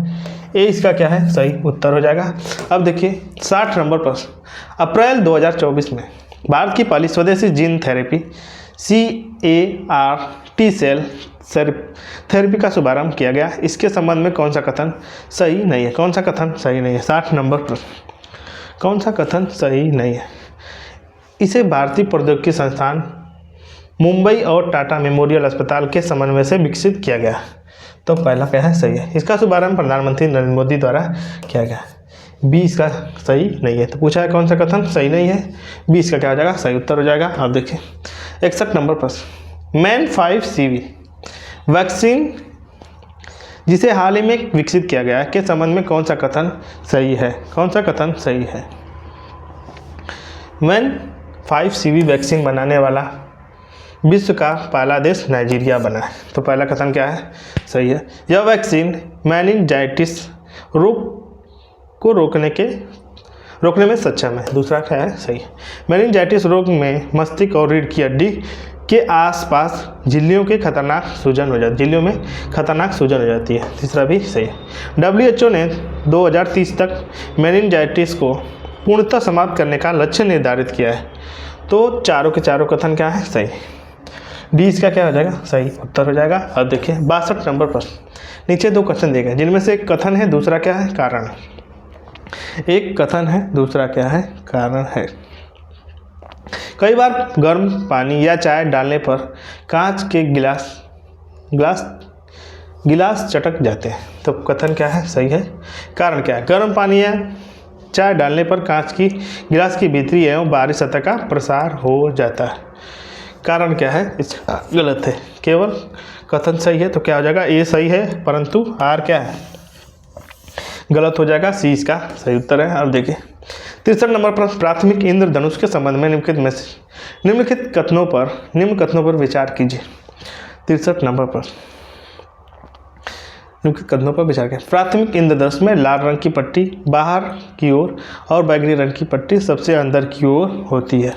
ए इसका क्या है सही उत्तर हो जाएगा। अब देखिए 60 नंबर प्रश्न, अप्रैल 2024 में भारत की पहली स्वदेशी gene therapy CAR-T cell therapy का शुभारंभ किया गया, इसके संबंध में कौन सा कथन सही नहीं है, कौन सा कथन सही नहीं है। 60 नंबर प्रश्न, कौन सा कथन सही नहीं है। इसे भारतीय प्रौद्योगिकी संस्थान मुंबई और टाटा मेमोरियल अस्पताल के समन्वय से विकसित किया गया, तो पहला क्या है सही है। इसका शुभारंभ प्रधानमंत्री नरेंद्र मोदी द्वारा किया गया, बी इसका सही नहीं है। तो पूछा है कौन सा कथन सही नहीं है, बी इसका क्या हो जाएगा सही उत्तर हो जाएगा। अब देखिए 61 नंबर प्रश्न, मैन 5CV वैक्सीन जिसे हाल ही में विकसित किया गया है के संबंध में कौन सा कथन सही है? कौन सा कथन सही है? when 5CV वैक्सीन बनाने वाला विश्व का पहला देश नाइजीरिया बना है। तो पहला कथन क्या है? सही है। यह वैक्सीन मेनिंजाइटिस रोग को रोकने में सक्षम है। दूसरा क्या है? सही है। मेनिंजाइटिस रोग में मस्तिष्क और रीढ़ की हड्डी के आसपास झिल्लियों में खतरनाक सूजन हो जाती है। तीसरा भी सही है। WHO ने 2030 तक मेनिंजाइटिस को पूर्णतः समाप्त करने का लक्ष्य निर्धारित किया है। तो चारों के चारों कथन क्या है? सही। डी इसका क्या हो जाएगा? सही उत्तर हो जाएगा। अब देखिए 62 नंबर प्रश्न। नीचे दो क्वेश्चन दिए गए जिनमें से एक कथन है, दूसरा क्या है? कारण। एक कथन है, दूसरा क्या है? कारण है। कई बार गर्म पानी या चाय डालने पर कांच के गिलास चटक जाते हैं। तो कथन क्या है? सही है। कारण क्या है? गर्म पानी या चाय डालने पर कांच की गिलास की भीतरी एवं बाहरी सतह का प्रसार हो जाता है। कारण क्या है? इसका गलत है। केवल कथन सही है। तो क्या हो जाएगा? ए सही है, परंतु आर क्या है? गलत हो जाएगा। सी इसका सही उत्तर है। अब देखिए 63 नंबर पर प्राथमिक इंद्रधनुष के संबंध में निम्नलिखित कथनों पर विचार कीजिए। 63 नंबर पर निम्नलिखित कथनों पर विचार करें। प्राथमिक इंद्रधनुष में लाल रंग की पट्टी बाहर की ओर और बैगनी रंग की पट्टी सबसे अंदर की ओर होती है।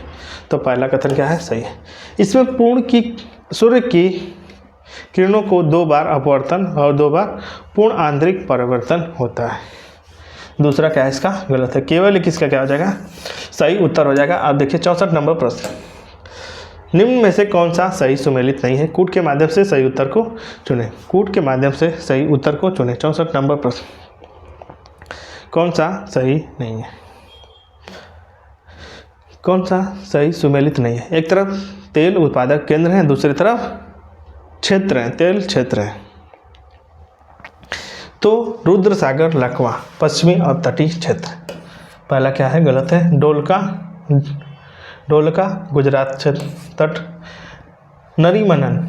तो पहला कथन क्या है? सही है। इसमें सूर्य की किरणों को 2 बार अपवर्तन और 2 बार पूर्ण आंतरिक परिवर्तन होता है। दूसरा क्या है? इसका गलत है। केवल एक इसका क्या हो जाएगा? सही उत्तर हो जाएगा। आप देखिए 64 नंबर प्रश्न। निम्न में से कौन सा सही सुमेलित नहीं है? कूट के माध्यम से सही उत्तर को चुनें। कूट के माध्यम से सही उत्तर को चुनें। 64 नंबर प्रश्न। कौन सा सही नहीं है? कौन सा सही सुमेलित नहीं है? एक तरफ तेल उत्पादक केंद्र है, दूसरी तरफ क्षेत्र है, तेल क्षेत्र है। तो रुद्र सागर लखवा पश्चिमी और तटीय क्षेत्र। पहला क्या है? गलत है। डोलका गुजरात क्षेत्र तट। नरीमनन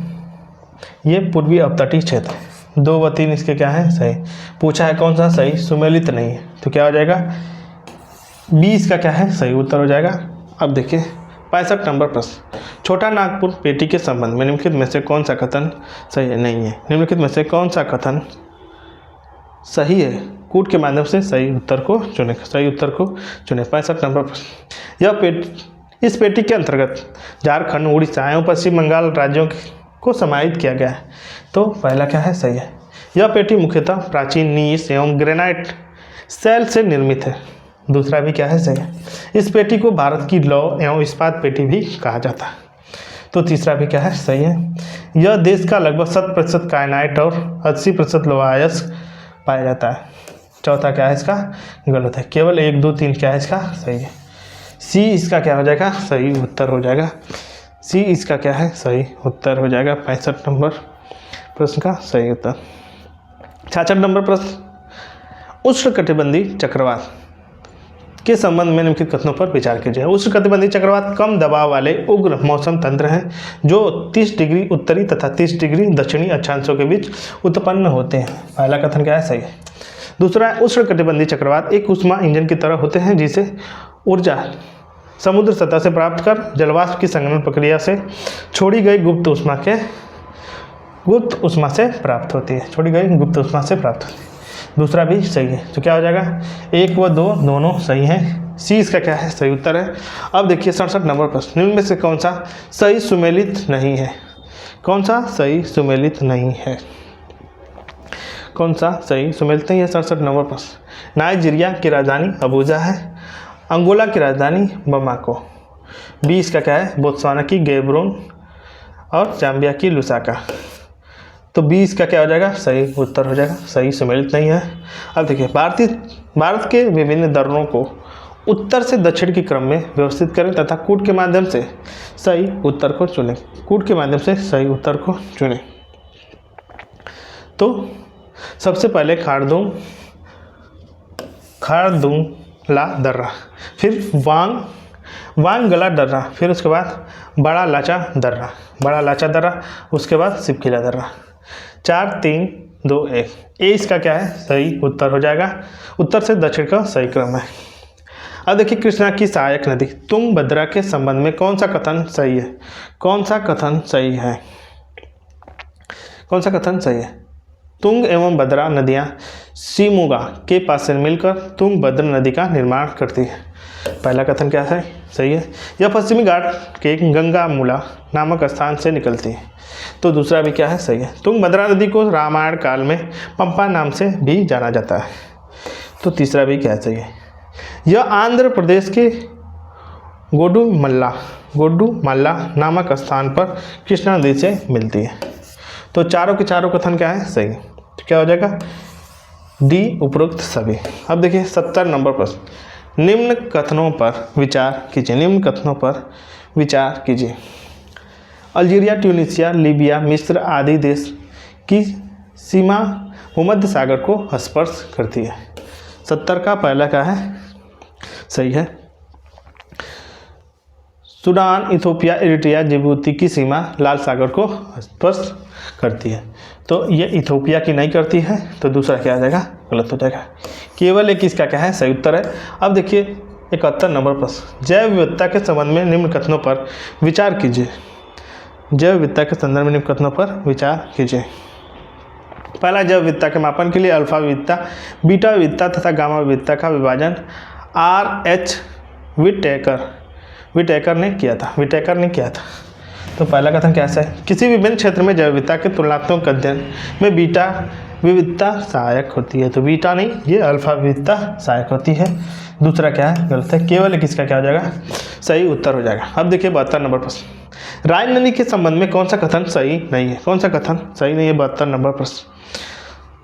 ये पूर्वी अपतटीय क्षेत्र है। 2 व 3 इसके क्या है? सही। पूछा है कौन सा सही सुमेलित नहीं है? तो क्या हो जाएगा? बी इसका क्या है? सही उत्तर हो जाएगा। अब देखिए 65 नंबर प्रश्न। छोटा नागपुर पेटी के संबंध में निम्नलिखित में से कौन सा कथन सही नहीं है? निम्नलिखित में से कौन सा कथन सही है? कूट के माध्यम से सही उत्तर को चुने। 65 नंबर प्रश्न। इस पेटी के अंतर्गत झारखंड, उड़ीसा एवं पश्चिम बंगाल राज्यों को समाहित किया गया है। तो पहला क्या है? सही है। यह पेटी मुख्यतः प्राचीन नीस एवं ग्रेनाइट सेल से निर्मित है। दूसरा भी क्या है? सही है। इस पेटी को भारत की लौह एवं इस्पात पेटी भी कहा जाता है। तो तीसरा भी क्या है? सही है। यह देश का लगभग 7% कायनाइट और 80% लोहा अयस्क पाया जाता है। चौथा क्या है? इसका गलत है। केवल 1, 2, 3 क्या है? इसका सही है। सी इसका क्या हो जाएगा? सही उत्तर हो जाएगा। सी इसका क्या है? सही उत्तर हो जाएगा। 65 नंबर प्रश्न का सही उत्तर। 66 नंबर प्रश्न। उष्णकटिबंधीय चक्रवात के संबंध में निम्नलिखित कथनों पर विचार कीजिए। उष्णकटिबंधीय चक्रवात कम दबाव वाले उग्र मौसम तंत्र हैं जो 30 डिग्री उत्तरी तथा 30 डिग्री दक्षिणी अक्षांशों के बीच उत्पन्न होते हैं। पहला कथन क्या है? सही है। दूसरा, उष्णकटिबंधीय चक्रवात एक ऊष्मा इंजन की तरह होते हैं जिसे ऊर्जा समुद्र सतह से प्राप्त कर जलवाष्प की संघनन प्रक्रिया से छोड़ी गई गुप्त ऊष्मा से प्राप्त होती है। दूसरा भी सही है। तो क्या हो जाएगा? 1 व 2 दोनों सही हैं। सी इसका क्या है? सही उत्तर है। अब देखिए 67 नंबर प्रश्न। निम्न में से कौन सा सही सुमेलित नहीं है? कौन सा सही सुमेलित नहीं है? कौन सा सही सुमेलित नहीं है? 67 नंबर प्रश्न। नाइजीरिया की राजधानी अबूजा है। अंगोला की राजधानी बमाको। बी इसका क्या है? बोत्सवाना की गैबरोन और जाम्बिया की लुसाका। तो बी इसका क्या हो जाएगा? सही उत्तर हो जाएगा। सही सुमेलित नहीं है। अब देखिए भारत के विभिन्न दर्रों को उत्तर से दक्षिण के क्रम में व्यवस्थित करें तथा कूट के माध्यम से सही उत्तर को चुनें। तो सबसे पहले खारदुंगला दर्रा, फिर वांगला दर्रा, फिर उसके बाद बड़ा लाचा दर्रा, उसके बाद सिपकिला दर्रा। 4 3 2 1, ए इसका क्या है सही उत्तर हो जाएगा। उत्तर से दक्षिण का सही क्रम है। अब देखिए कृष्णा की सहायक नदी तुंगभद्रा के संबंध में कौन सा कथन सही है? कौन सा कथन सही है? कौन सा कथन सही है? तुंग एवं भद्रा नदियाँ शिमोगा के पास से मिलकर तुंगभद्रा नदी का निर्माण करती है। पहला कथन क्या है सही है? यह पश्चिमी घाट के गंगामूला नामक स्थान से निकलती है। तो दूसरा भी क्या है सही है? तुंगभद्रा नदी को रामायण काल में पंपा नाम से भी जाना जाता है। तो तीसरा भी क्या सही है? यह आंध्र प्रदेश के गोडुमल्ला नामक स्थान पर कृष्णा नदी से मिलती है। तो चारों के चारों कथन क्या है सही? तो क्या हो जाएगा डी उपरोक्त सभी। अब देखिए 70 नंबर प्रश्न, निम्न कथनों पर विचार कीजिए। निम्न कथनों पर विचार कीजिए। अल्जीरिया, ट्यूनीशिया, लीबिया, मिस्र आदि देश की सीमा भूमध्य सागर को स्पर्श करती है। 70 का पहला क्या है सही है? सूडान, इथोपिया, इरिट्रिया, जिबूती की सीमा लाल सागर को स्पर्श करती है। तो ये इथोपिया की नहीं करती है, तो दूसरा क्या आ जाएगा गलत हो जाएगा। केवल एक इसका क्या है सही उत्तर है। अब देखिए 71 नंबर प्रश्न, जैव विविधता के संबंध में निम्न कथनों पर विचार कीजिए। जैव विविधता के संदर्भ में निम्न कथनों पर विचार कीजिए। पहला, जैव विविधता के मापन के लिए अल्फा विविधता, बीटा विविधता तथा गामा विविधता का विभाजन RH विटेकर ने किया था। तो पहला कथन कैसा है? किसी विभिन्न क्षेत्र में जैव विविधता के तुलनात्मक अध्ययन में बीटा विविधता सहायक होती है। तो बीटा नहीं, ये अल्फा विविधता सहायक होती है। दूसरा क्या है गलत है। केवल एक इसका क्या हो जाएगा सही उत्तर हो जाएगा। अब देखिए 72 नंबर प्रश्न, राइन नदी के संबंध में कौन सा कथन सही नहीं है? कौन सा कथन सही नहीं है? 72 नंबर प्रश्न,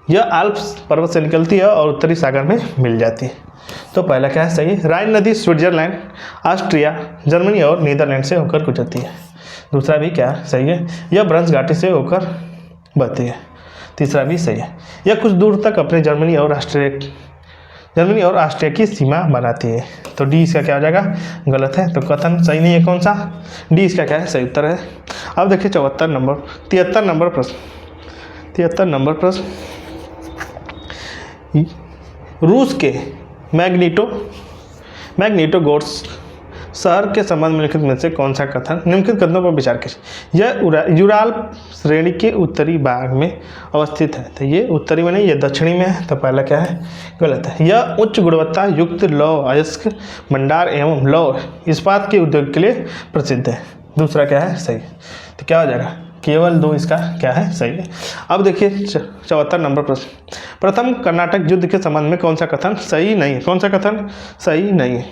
यह आल्प्स पर्वत से निकलती है और उत्तरी सागर में मिल जाती है। तो पहला क्या है सही है? राइन नदी स्विट्जरलैंड, ऑस्ट्रिया, जर्मनी और नीदरलैंड से होकर गुजरती है। दूसरा भी क्या सही है? यह ब्रंश घाटी से होकर बहती है। तीसरा भी सही है। यह कुछ दूर तक अपने जर्मनी और ऑस्ट्रिया की सीमा बनाती है। तो डी इसका क्या हो जाएगा गलत है। तो कथन सही नहीं है कौन सा? डी इसका क्या है सही उत्तर है। अब देखिए 73 नंबर प्रश्न, रूस के मैग्निटोगोर्स्क शहर के संबंध में निम्नलिखित में से कौन सा कथन निम्नलिखित कथनों पर विचार कीजिए। यह यूराल श्रेणी के उत्तरी भाग में अवस्थित है। तो ये उत्तरी में नहीं, ये दक्षिणी में है। तो पहला क्या है गलत है। यह उच्च गुणवत्ता युक्त लौह अयस्क भंडार एवं लौह इस्पात के उद्योग के लिए प्रसिद्ध है। दूसरा क्या है सही? तो क्या हो जाएगा? केवल 2 इसका क्या है सही है। अब देखिए 74 नंबर प्रश्न, प्रथम कर्नाटक युद्ध के संबंध में कौन सा कथन सही नहीं है? कौन सा कथन सही नहीं है?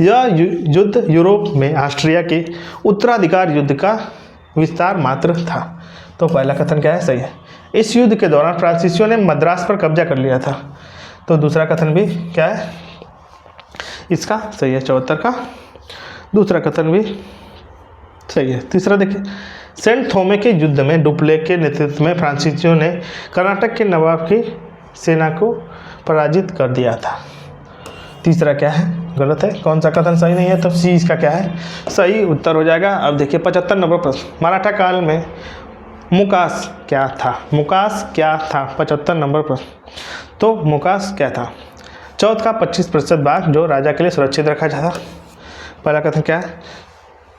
यह युद्ध यूरोप में ऑस्ट्रिया के उत्तराधिकार युद्ध का विस्तार मात्र था। तो पहला कथन क्या है सही है? इस युद्ध के दौरान फ्रांसीसियों ने मद्रास पर कब्जा कर लिया था। तो दूसरा कथन भी क्या है इसका सही है। 74 का दूसरा कथन भी सही है। तीसरा देखिए, सेंट थोमे के युद्ध में डुप्ले के नेतृत्व में फ्रांसीसियों ने कर्नाटक के नवाब की सेना को पराजित कर दिया था। तीसरा क्या है गलत है। कौन सा कथन सही नहीं है? तो सी इसका क्या है सही उत्तर हो जाएगा। अब देखिए 75 नंबर प्रश्न, मराठा काल में मुकास क्या था? 75 नंबर प्रश्न। तो मुकास क्या था? चौथ का 25% भाग जो राजा के लिए सुरक्षित रखा जाता। पहला कथन क्या है?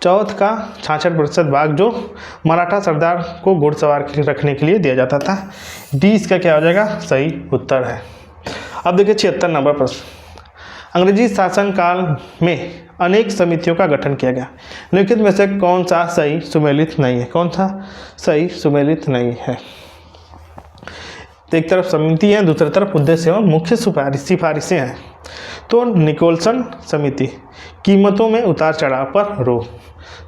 चौथ का 66% भाग जो मराठा सरदार को घुड़सवार रखने के लिए दिया जाता था। डी इसका क्या हो जाएगा सही उत्तर है। अब देखिए 76 नंबर प्रश्न, अंग्रेजी शासनकाल में अनेक समितियों का गठन किया गया। निम्नलिखित में से कौन सा सही सुमेलित नहीं है? कौन सा सही सुमेलित नहीं है? तो एक तरफ समिति है, दूसरी तरफ उद्देश्य एवं मुख्य सिफारिशें हैं। तो निकोलसन समिति, कीमतों में उतार चढ़ाव पर रोक।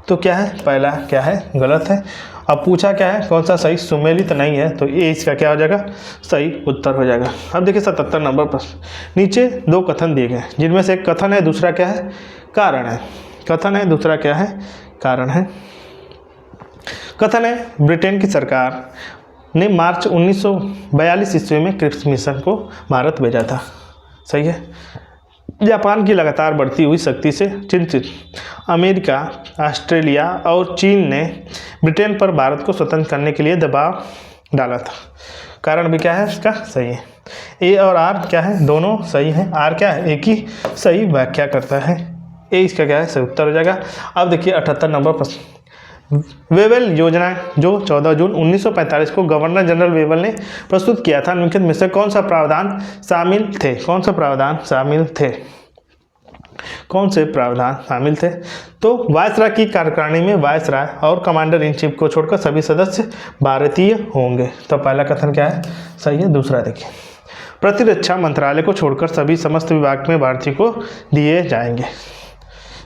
तो क्या है पहला क्या है गलत है। अब पूछा क्या है कौन सा सही सुमेलित नहीं है? तो ये इसका क्या हो जाएगा सही उत्तर हो जाएगा। अब देखिए 77 नंबर प्रश्न, नीचे 2 कथन दिए गए जिनमें से एक कथन है, दूसरा क्या है कारण है। कथन है, दूसरा क्या है कारण है। कथन है, ब्रिटेन की सरकार ने मार्च 1942 ईस्वी में क्रिप्स मिशन को भारत भेजा था। सही है। जापान की लगातार बढ़ती हुई शक्ति से चिंतित अमेरिका, ऑस्ट्रेलिया और चीन ने ब्रिटेन पर भारत को स्वतंत्र करने के लिए दबाव डाला था। कारण भी क्या है इसका सही है। ए और आर क्या है, दोनों सही है। आर क्या है, एक ही सही व्याख्या करता है। ए इसका क्या है सही उत्तर हो जाएगा। अब देखिए 78 नंबर प्रश्न। वेवेल योजना जो 14 जून 1945 को गवर्नर जनरल वेवेल ने प्रस्तुत किया था, निम्नलिखित में से कौन सा प्रावधान शामिल थे? कौन सा प्रावधान शामिल थे? कौन से प्रावधान शामिल थे? तो वायसराय की कार्यकारिणी में वायसराय और कमांडर इन चीफ को छोड़कर सभी सदस्य भारतीय होंगे। तो पहला कथन क्या है, सही है। दूसरा देखिए, प्रतिरक्षा मंत्रालय को छोड़कर सभी समस्त विभाग में भारतीय को दिए जाएंगे।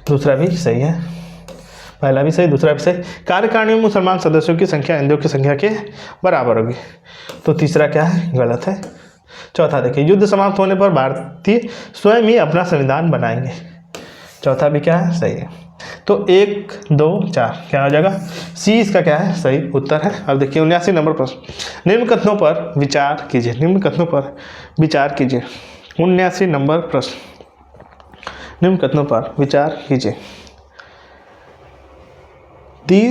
दूसरा भी सही है। पहला भी सही, दूसरा भी सही। कार्यकारिणी में मुसलमान सदस्यों की संख्या हिंदुओं की संख्या के बराबर होगी। तो तीसरा क्या है, गलत है। चौथा देखिए, युद्ध समाप्त होने पर भारतीय स्वयं ही अपना संविधान बनाएंगे। चौथा भी क्या है, सही है। तो 1, 2, 4 क्या हो जाएगा, सी इसका क्या है सही उत्तर है। अब देखिए 79 नंबर प्रश्न। निम्न कथनों पर विचार कीजिए। निम्न कथनों पर विचार कीजिए। 79 नंबर प्रश्न। निम्न कथनों पर विचार कीजिए। दी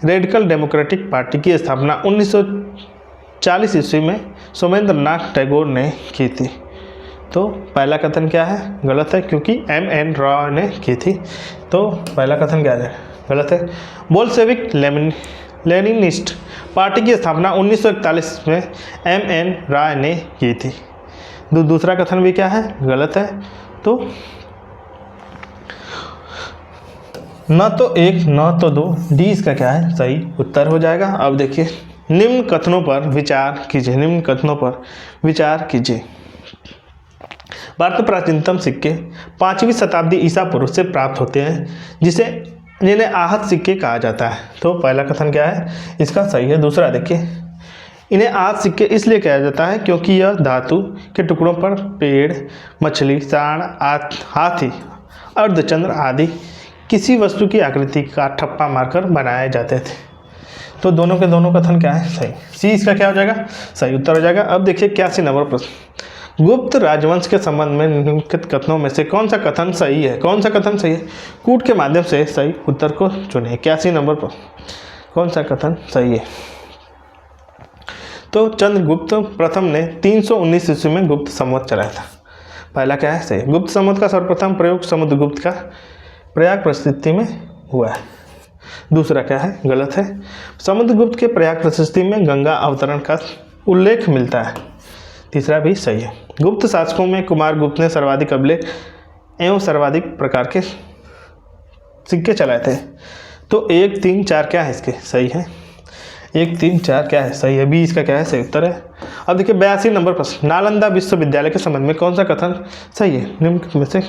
रेडिकल डेमोक्रेटिक पार्टी की स्थापना 1940 ईस्वी में सोमेंद्र नाथ टैगोर ने की थी। तो पहला कथन क्या है, गलत है, क्योंकि M.N. रॉय ने की थी। तो पहला कथन क्या है, गलत है। बोल्शेविक लेनिनिस्ट पार्टी की स्थापना 1941 में M.N. रॉय ने की थी। दूसरा कथन भी क्या है, गलत है। तो न तो 1 न तो 2, डी इसका क्या है सही उत्तर हो जाएगा। अब देखिए निम्न कथनों पर विचार कीजिए। निम्न कथनों पर विचार कीजिए। भारत में प्राचीनतम सिक्के 5वीं शताब्दी ईसा पूर्व से प्राप्त होते हैं, जिन्हें आहत सिक्के कहा जाता है। तो पहला कथन क्या है, इसका सही है। दूसरा देखिए, इन्हें आहत सिक्के इसलिए कहा जाता है क्योंकि यह धातु के टुकड़ों पर पेड़, मछली, सांड, हाथी, अर्धचंद्र आदि किसी वस्तु की आकृति का ठप्पा मारकर बनाए जाते थे। तो दोनों के दोनों कथन क्या है सही। सी इसका क्या हो जाएगा, सही उत्तर हो जाएगा। अब देखिए 81 नंबर प्रश्न। गुप्त राजवंश के संबंध में निम्नलिखित कथनों में से कौन सा कथन सही है? कौन सा कथन सही है? कूट के माध्यम से सही उत्तर को चुने। 81 नंबर पर कौन सा कथन सही है? तो चंद्रगुप्त प्रथम ने 319 ईस्वी में गुप्त संवत चलाया था। पहला क्या है सही। गुप्त संवत का सर्वप्रथम प्रयोग समुद्रगुप्त का प्रयाग प्रशस्ति में हुआ है। दूसरा क्या है, गलत है। समुद्रगुप्त के प्रयाग प्रशस्ति में गंगा अवतरण का उल्लेख मिलता है। तीसरा भी सही है। गुप्त शासकों में कुमारगुप्त ने सर्वाधिक अभिलेख एवं सर्वाधिक प्रकार के सिक्के चलाए थे। तो 1, 3, 4 क्या है इसके सही है। 1, 3, 4 क्या है सही है। बी इसका क्या है सही उत्तर है। अब देखिए 82 नंबर प्रश्न। नालंदा विश्वविद्यालय के संबंध में कौन सा कथन सही है? निम्न में से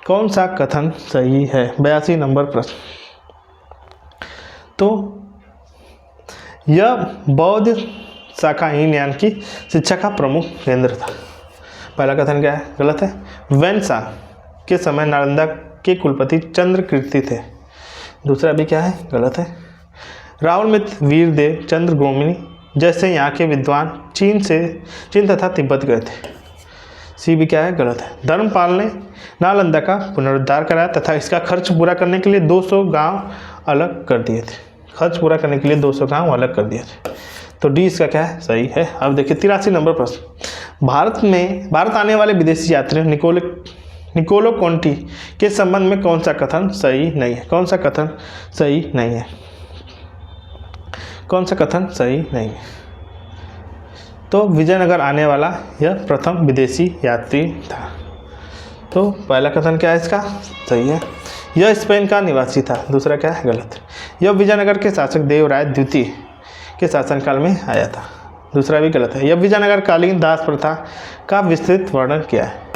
कौन सा कथन सही है? 82 नंबर प्रश्न। तो यह बौद्ध शाखाहीन ज्ञान की शिक्षा का प्रमुख केंद्र था। पहला कथन क्या है, गलत है। वैनसा के समय नालंदा के कुलपति चंद्रकीर्ति थे। दूसरा भी क्या है, गलत है। राहुल मित्र, वीरदेव, चंद्रगोमिनी जैसे यहाँ के विद्वान चीन तथा तिब्बत गए थे। सी भी क्या है, गलत है। धर्मपाल ने नालंदा का पुनरुद्धार कराया तथा इसका खर्च पूरा करने के लिए 200 गांव अलग कर दिए थे। खर्च पूरा करने के लिए 200 गांव अलग कर दिए थे। तो डी इसका क्या है, सही है। अब देखिए 83 नंबर प्रश्न। भारत आने वाले विदेशी यात्री निकोलो कोंटी के संबंध में कौन सा कथन सही नहीं है? कौन सा कथन सही नहीं है? कौन सा कथन सही नहीं है? तो विजयनगर आने वाला यह प्रथम विदेशी यात्री था। तो पहला कथन क्या है इसका, सही है। यह स्पेन का निवासी था। दूसरा क्या है, गलत। यह विजयनगर के शासक देवराय द्वितीय के शासनकाल में आया था। दूसरा भी गलत है। यह विजयनगर कालीन दास प्रथा का विस्तृत वर्णन किया है।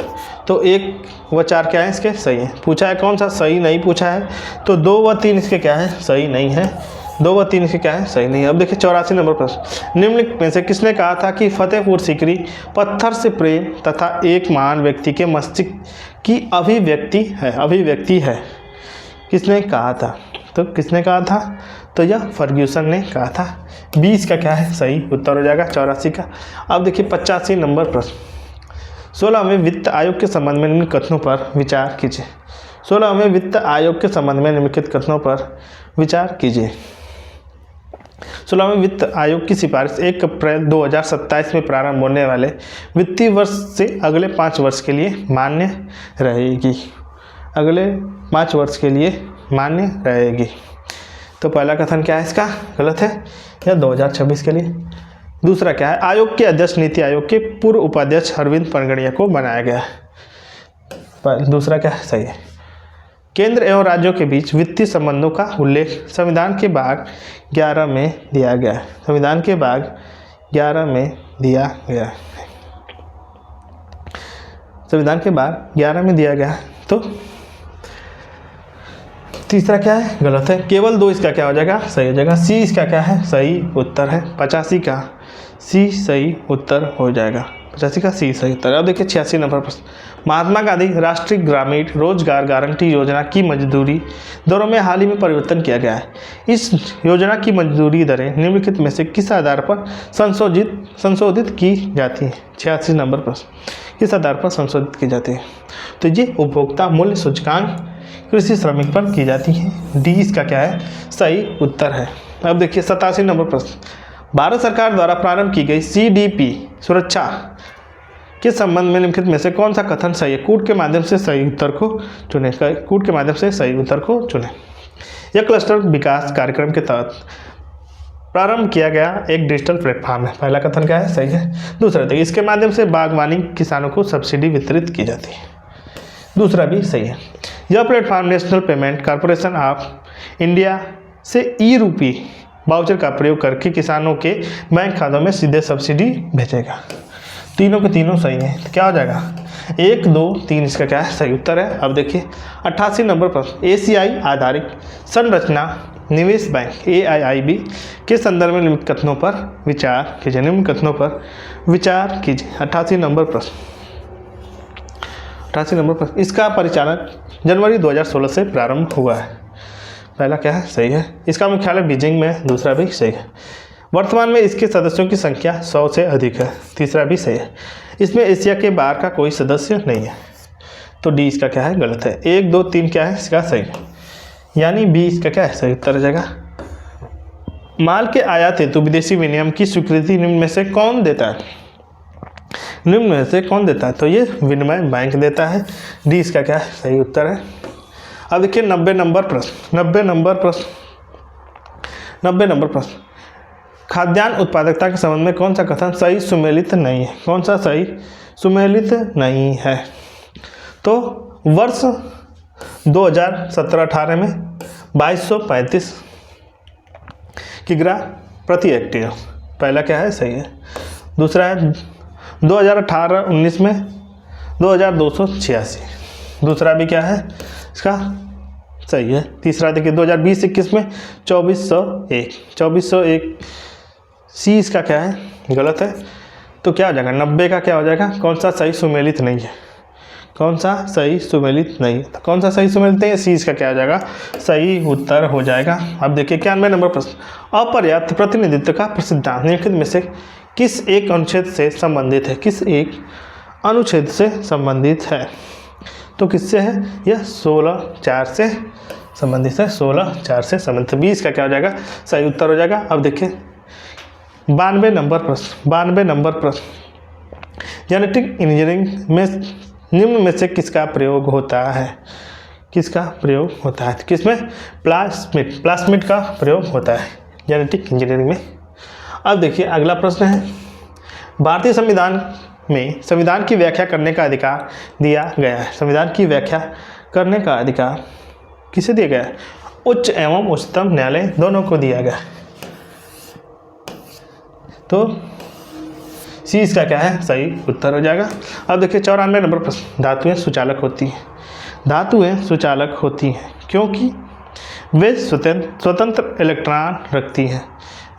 तो 1 व 4 क्या है इसके सही है। पूछा है कौन सा सही नहीं पूछा है, तो 2 व 3 इसके क्या है सही नहीं है। 2 व 3 इसके क्या है सही नहीं है। अब देखिए 84 नंबर प्रश्न। निम्नलिखित में से किसने कहा था कि फतेहपुर सीकरी पत्थर से प्रेम तथा एक महान व्यक्ति के मस्तिष्क की अभिव्यक्ति है? किसने कहा था? तो किसने कहा था? तो यह फर्ग्यूसन ने कहा था। 20 का क्या है सही उत्तर हो जाएगा 84 का। अब देखिए 85 नंबर प्रश्न। 16वें वित्त आयोग के संबंध में निम्नलिखित कथनों पर विचार कीजिए। 16वें वित्त आयोग के संबंध में निम्नलिखित कथनों पर विचार कीजिए। 16वें वित्त आयोग की सिफारिश 1 अप्रैल 2027 में प्रारंभ होने वाले वित्तीय वर्ष से अगले 5 वर्ष के लिए मान्य रहेगी। अगले 5 वर्ष के लिए मान्य रहेगी। तो पहला कथन क्या है इसका, गलत है, या 2026 के लिए। दूसरा क्या है, आयोग के अध्यक्ष नीति आयोग के पूर्व उपाध्यक्ष अरविंद पनगड़िया को बनाया गया है। दूसरा क्या है, सही है। केंद्र एवं राज्यों के बीच वित्तीय संबंधों का उल्लेख संविधान के भाग 11 में दिया गया है। संविधान के भाग 11 में दिया गया है। संविधान के भाग 11 में दिया गया है। तो तीसरा क्या है, गलत है। केवल 2 इसका क्या हो जाएगा, सही हो जाएगा। सी इसका क्या है, सही उत्तर है। 85 का सी सही उत्तर हो जाएगा। 85 का सी सही उत्तर। अब देखिए 86 नंबर प्रश्न, महात्मा गांधी राष्ट्रीय ग्रामीण रोजगार गारंटी योजना की मजदूरी दरों में हाल ही में परिवर्तन किया गया है। इस योजना की मजदूरी दरें निम्नलिखित में से किस आधार पर संशोधित की जाती है। 86 नंबर प्रश्न, किस आधार पर संशोधित की जाती है। तो ये उपभोक्ता मूल्य सूचकांक कृषि श्रमिक पर की जाती है। डी इसका क्या है, सही उत्तर है। अब देखिए 87 नंबर प्रश्न, भारत सरकार द्वारा प्रारंभ की गई CDP सुरक्षा के संबंध में निम्नलिखित में से कौन सा कथन सही है। कूट के माध्यम से सही उत्तर को चुनें। कूट के माध्यम से सही उत्तर को चुनें। यह क्लस्टर विकास कार्यक्रम के तहत प्रारंभ किया गया एक डिजिटल प्लेटफॉर्म है। पहला कथन क्या है, सही है। दूसरा देखिए, इसके माध्यम से बागवानी किसानों को सब्सिडी वितरित की जाती है। दूसरा भी सही है। यह platform national payment corporation of India से ई-रूपी वाउचर का प्रयोग करके किसानों के बैंक खातों में सीधे सब्सिडी भेजेगा। तीनों के तीनों सही हैं। तो क्या हो जाएगा, 1 2 3 इसका क्या है, सही उत्तर है। अब देखिए 88 नंबर प्रश्न, एशियाई आधारित संरचना निवेश बैंक AIIB के संदर्भ में निम्न कथनों पर विचार कीजिए। निम्न कथनों पर विचार कीजिए। 88 नंबर प्रश्न, 88 नंबर प्रश्न, इसका परिचालन जनवरी 2016 से प्रारंभ हुआ है। पहला क्या है, सही है। इसका मुख्यालय बीजिंग में है। दूसरा भी सही है। वर्तमान में इसके सदस्यों की संख्या 100 से अधिक है। तीसरा भी सही है। इसमें एशिया के बाहर का कोई सदस्य नहीं है। तो डी इसका क्या है, गलत है। 1 2 3 क्या है, इसका सही है, यानी बी इसका क्या है, सही उत्तर हो जाएगा। माल के आयात हेतु विदेशी विनिमय की स्वीकृति निम्न में से कौन देता है। निम्न में से कौन देता है, तो ये विनिमय बैंक देता है। डी इसका क्या है, सही उत्तर है। अब देखिए 90 नंबर प्रश्न, 90 नंबर प्रश्न, खाद्यान्न उत्पादकता के संबंध में कौन सा कथन सही सुमेलित नहीं है। कौन सा सही सुमेलित नहीं है। तो वर्ष 2017-18 में 2235 किग्रा प्रति हेक्टेयर, पहला क्या है, सही है। दूसरा है 2018-19 में 2286, दूसरा भी क्या है इसका, सही है। तीसरा देखिए 2020-21 में 2401 सी इसका क्या है, गलत है। तो क्या हो जाएगा, 90 का क्या हो जाएगा, कौन सा सही सुमेलित नहीं है। कौन सा सही सुमेलित नहीं है, तो कौन सा सही सुमेलित नहीं है, सी इसका क्या हो जाएगा, सही उत्तर हो जाएगा। अब देखिए 91 नंबर प्रश्न, अपर्याप्त प्रतिनिधित्व का सिद्धांत निम्नलिखित में से किस एक अनुच्छेद से संबंधित है। किस एक अनुच्छेद से संबंधित है, तो किससे है, यह 16(4) से संबंधित है। 16(4) से संबंधित, 20 का क्या हो जाएगा, सही उत्तर हो जाएगा। अब देखिए 92 नंबर प्रश्न, जेनेटिक इंजीनियरिंग में निम्न में से किसका प्रयोग होता है। किसका प्रयोग होता है, किसमें, प्लास्मिड का प्रयोग होता है जेनेटिक इंजीनियरिंग में। अब देखिए अगला प्रश्न है, भारतीय संविधान में संविधान की व्याख्या करने का अधिकार दिया गया है। संविधान की व्याख्या करने का अधिकार किसे दिया गया है, उच्च एवं उच्चतम न्यायालय दोनों को दिया गया है। तो सी इसका क्या है, सही उत्तर हो जाएगा। अब देखिए 94 नंबर प्रश्न, धातुएं सुचालक होती हैं। धातुएं सुचालक होती हैं क्योंकि वे स्वतंत्र इलेक्ट्रॉन रखती हैं।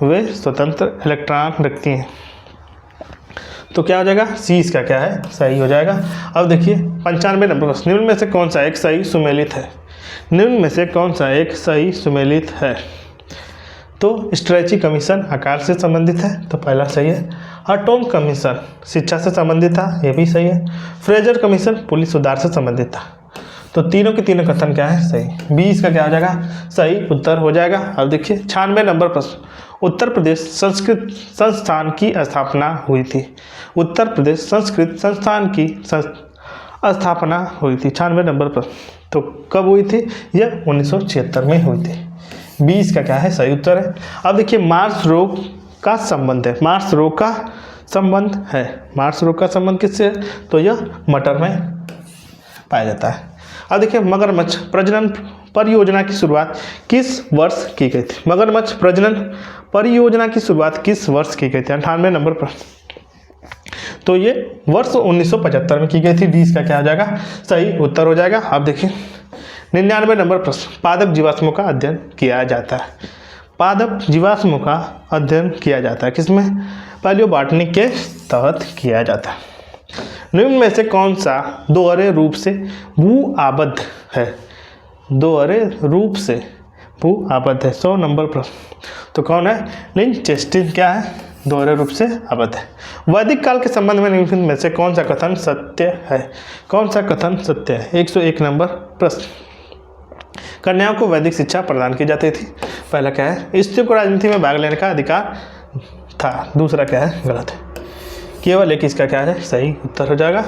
वे स्वतंत्र इलेक्ट्रॉन रखती हैं। तो क्या हो जाएगा, सी इसका क्या है, सही हो जाएगा। अब देखिए 95 नंबर प्रश्न, निम्न में से कौन सा एक सही सुमेलित है। निम्न में से कौन सा एक सही सुमेलित है, तो स्ट्रेची कमीशन आकार से संबंधित है, तो पहला सही है। हटोम कमीशन शिक्षा से संबंधित था, ये भी सही है। फ्रेजर कमीशन पुलिस सुधार से संबंधित था। तो तीनों के तीनों कथन क्या है, सही। 20 का क्या हो जाएगा, सही उत्तर हो जाएगा। अब देखिए 96 नंबर प्रश्न, उत्तर प्रदेश संस्कृत संस्थान की स्थापना हुई थी? उत्तर प्रदेश संस्कृत संस्थान की स्थापना हुई थी 96 नंबर पर। तो कब हुई थी? यह 1976 में हुई थी। 20 का क्या है सही उत्तर है। अब देखिए मार्स रोग का संबंध है, मार्स रोग का संबंध है, मार्स रोग का संबंध किससे है? तो यह मटर में पाया जाता है। अब देखिए मगरमच्छ प्रजनन परियोजना की शुरुआत किस वर्ष की गई थी? मगरमच्छ प्रजनन परियोजना की शुरुआत किस वर्ष की गई थी? 98 नंबर पर। तो ये वर्ष 1975 में की गई थी। 20 का क्या हो जाएगा सही उत्तर हो जाएगा। अब देखिए 99 नंबर प्रश्न, पादप जीवाश्मों का अध्ययन किया जाता है। पादप जीवाश्मों का अध्ययन किया जाता है किसमें? पैलियोबॉटनी के तहत किया जाता है। निम्न में से कौन सा दोहरे रूप से भू आबद्ध है? दोहरे रूप से भू आबद्ध है 100 नंबर प्रश्न। तो कौन है? लिनचेस्टिन क्या है? दोहरे रूप से आबद्ध है। वैदिक काल के संबंध में निम्नलिखित में से कौन सा कथन सत्य है? कौन सा कथन सत्य है? 101 नंबर प्रश्न। कन्याओं को वैदिक शिक्षा प्रदान की जाती थी। पहला क्या है? स्त्रियों को राजनीति में भाग लेने का अधिकार था। दूसरा क्या है? गलत है। केवल एक इसका क्या है सही उत्तर हो जाएगा।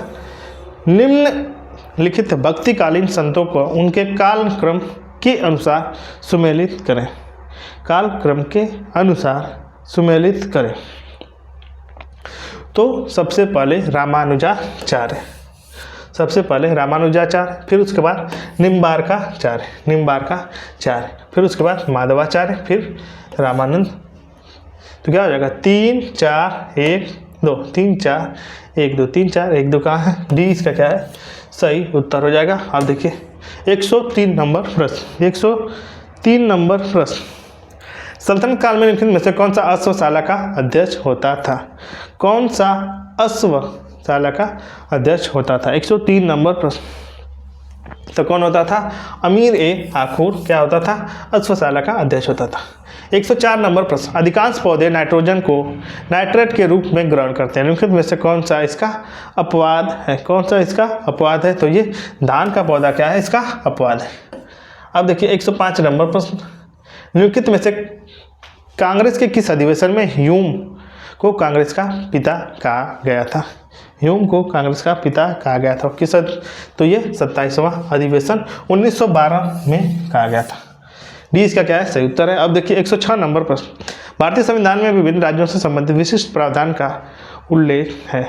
निम्नलिखित भक्तिकालीन संतों को उनके कालक्रम के अनुसार सुमेलित करें। कालक्रम के अनुसार सुमेलित करें। तो सबसे पहले रामानुजाचार्य, सबसे पहले रामानुजाचार्य, फिर उसके बाद निम्बार्काचार्य, निम्बार्काचार्य, फिर उसके बाद माधवाचार्य, फिर रामानंद। तो क्या हो जाएगा 3 4 1 2 3 4 1 2 3 4 1 2 कहाँ है? डी इसका क्या है सही उत्तर हो जाएगा। अब देखिए 103 नंबर प्रश्न, 103 नंबर प्रश्न। सल्तनत काल में निम्नलिखित में से कौन सा अश्वशाला का अध्यक्ष होता था? कौन सा अश्वशाला का अध्यक्ष होता था? 103 नंबर प्रश्न। तो कौन होता था? अमीर ए आखूर क्या होता था? अश्वशाला का अध्यक्ष होता था। 104 नंबर प्रश्न। अधिकांश पौधे नाइट्रोजन को नाइट्रेट के रूप में ग्रहण करते हैं। निम्नलिखित में से कौन सा इसका अपवाद है? कौन सा इसका अपवाद है? तो ये धान का पौधा क्या है इसका अपवाद है। अब देखिए 105 नंबर प्रश्न। निम्नलिखित में से कांग्रेस के किस अधिवेशन में ह्यूम को कांग्रेस का पिता कहा गया था? ह्यूम को कांग्रेस का पिता कहा गया था किस? तो ये 27वां अधिवेशन 1912 में कहा गया था। डी इसका क्या है सही उत्तर है। अब देखिए 106 नंबर प्रश्न। भारतीय संविधान में विभिन्न राज्यों से संबंधित विशिष्ट प्रावधान का उल्लेख है।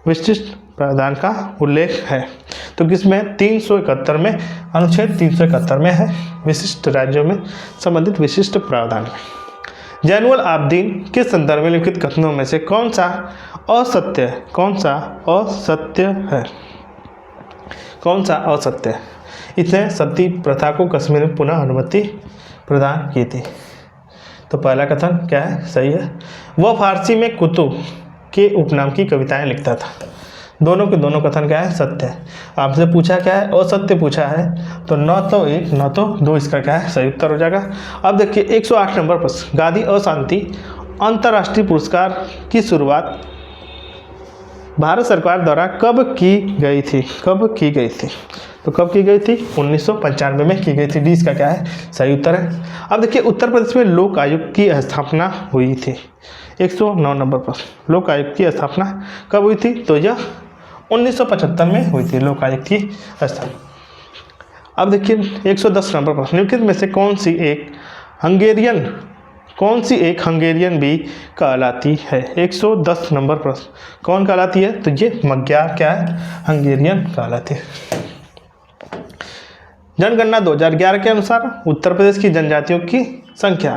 विशिष्ट प्रावधान का उल्लेख है तो किसमें? 371 में, अनुच्छेद 371 में है विशिष्ट राज्यों में संबंधित विशिष्ट प्रावधान में। जैनुअल आब्दीन के संदर्भ में लिखित कथनों में से कौन सा असत्य है? कौन सा असत्य है? कौन सा असत्य है? इसने सती प्रथा को कश्मीर में पुनः अनुमति प्रदान की थी। तो पहला कथन क्या है सही है। वह फारसी में कुतुब के उपनाम की कविताएं लिखता था। दोनों के दोनों कथन क्या है सत्य है। आपसे पूछा क्या है? असत्य पूछा है। तो न तो 1 न तो 2 इसका क्या है सही उत्तर हो जाएगा। अब देखिए 108 नंबर प्रश्न। गांधी अशांति अंतर्राष्ट्रीय पुरस्कार की शुरुआत भारत सरकार द्वारा कब की गई थी? कब की गई थी? तो कब की गई थी? 1995 में की गई थी। डी इसका क्या है सही उत्तर है। अब देखिए उत्तर प्रदेश में लोक आयुक्त की स्थापना हुई थी। 109 नंबर प्रश्न। लोक आयुक्त की स्थापना कब हुई थी? तो यह 1975 में हुई थी लोक आयुक्त की स्थापना। अब देखिए 110 नंबर प्रश्न। निम्नलिखित में से कौन सी एक हंगेरियन भी कहलाती है? 110 नंबर प्रश्न। कौन कहलाती है? तो ये magyar क्या है हंगेरियन कहलाती है। जनगणना 2011 के अनुसार उत्तर प्रदेश की जनजातियों की संख्या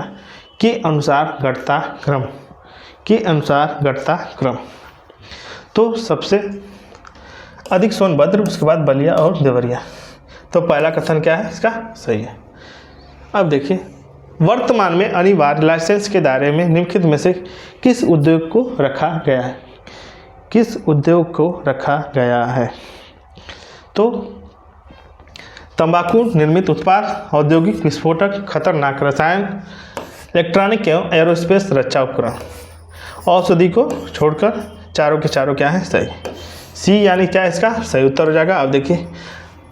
के अनुसार घटता क्रम। तो सबसे अधिक सोनभद्र, उसके बाद बलिया और देवरिया। तो पहला कथन क्या है इसका सही है। अब देखिए वर्तमान में अनिवार्य लाइसेंस के दायरे में निम्नलिखित में से किस उद्योग को रखा गया है? किस उद्योग को रखा गया है? तो तंबाकू निर्मित उत्पाद, औद्योगिक विस्फोटक, खतरनाक रसायन, इलेक्ट्रॉनिक एवं एरोस्पेस रक्षा उपकरण। औषधि को छोड़कर चारों के चारों क्या है सही। सी यानी क्या इसका सही उत्तर हो जाएगा। अब देखिए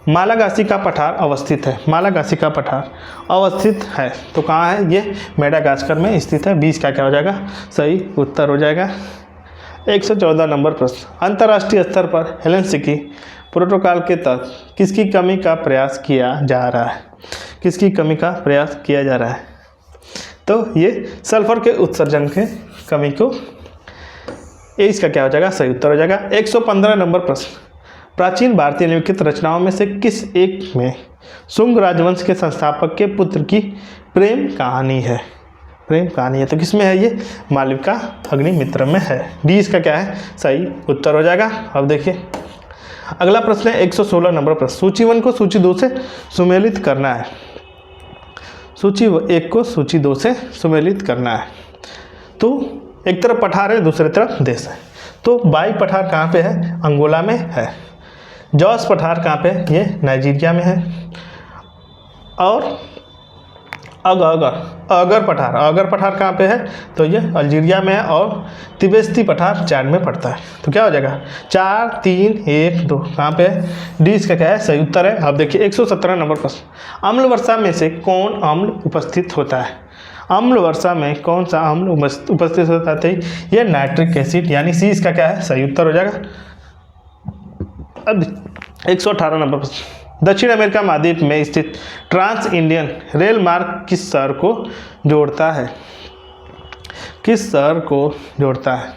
मालागासी का पठार अवस्थित है? मालागासी का पठार अवस्थित है तो कहाँ है? ये मेडागास्कर में स्थित है। 20 का क्या हो जाएगा? सही उत्तर हो जाएगा। 114 नंबर प्रश्न, अंतर्राष्ट्रीय स्तर पर हेलसिंकी प्रोटोकॉल के तहत किसकी कमी का प्रयास किया जा रहा है? किसकी कमी का प्रयास किया जा रहा है? तो ये सल्फर के उत्सर्जन के कमी को, ये इसका क्या हो जाएगा? सही उत्तर हो जाएगा। 115 नंबर प्रश्न, प्राचीन भारतीय निम्नलिखित रचनाओं में से किस एक में शुंग राजवंश के संस्थापक के पुत्र की प्रेम कहानी है? प्रेम कहानी है तो किस में है? ये मालविका अग्निमित्र में है। डी इसका क्या है? सही उत्तर हो जाएगा। अब देखिए अगला प्रश्न है 116 नंबर प्रश्न, सूची 1 को सूची 2 से सुमेलित करना है। सूची 1 को सूची 2 से सुमेलित करना है। तो एक तरफ पठार है, दूसरी तरफ देश है। तो बाई पठार कहाँ पे है? अंगोला में है। जॉस पठार कहाँ पे? ये नाइजीरिया में है। और अगर पठार कहाँ पे है? तो ये अल्जीरिया में है। और तिब्बती पठार चाड में पड़ता है। तो क्या हो जाएगा? 4 3 1 2 कहाँ पे है? डी इसका क्या है? सही उत्तर है। अब देखिए 117 नंबर प्रश्न, अम्ल वर्षा में से कौन अम्ल उपस्थित होता है? अम्ल वर्षा में कौन सा अम्ल उपस्थित होता है? ये नाइट्रिक एसिड, यानी सी इसका क्या है? सही उत्तर हो जाएगा। अब 118 नंबर प्रश्न, दक्षिण अमेरिका महाद्वीप में स्थित ट्रांस इंडियन रेल मार्ग किस शहर को जोड़ता है? किस शहर को जोड़ता है?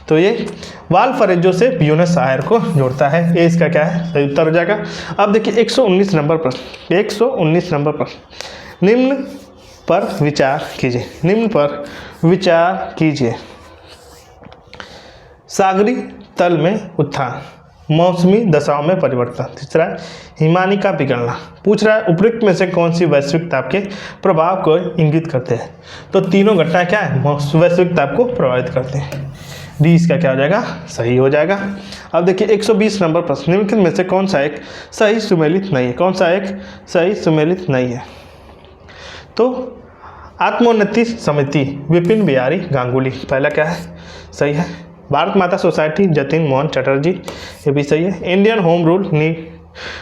तो ये वालफरेजो से ब्यूनस आयर को जोड़ता है। ये इसका क्या है? सही उत्तर हो जाएगा। अब देखिए 119 नंबर प्रश्न, 119 नंबर प्रश्न, निम्न पर विचार कीजिए। निम्न पर विचार कीजिए। सागरी तल में उत्थान, मौसमी दशाओं में परिवर्तन, तीसरा हिमानी का पिघलना। पूछ रहा है उपयुक्त में से कौन सी वैश्विक ताप के प्रभाव को इंगित करते हैं? तो तीनों घटनाएं क्या है? वैश्विक ताप को प्रभावित करते हैं। डी इसका क्या हो जाएगा? सही हो जाएगा। अब देखिए 120 नंबर प्रश्न, निम्नलिखित में से कौन सा एक सही सुमेलित नहीं है? कौन सा एक सही सुमेलित नहीं है? तो आत्मोन्नति समिति विपिन बिहारी गांगुली, पहला क्या है? सही है। भारत माता सोसाइटी जतिन मोहन चटर्जी, ये भी सही है। Indian home rule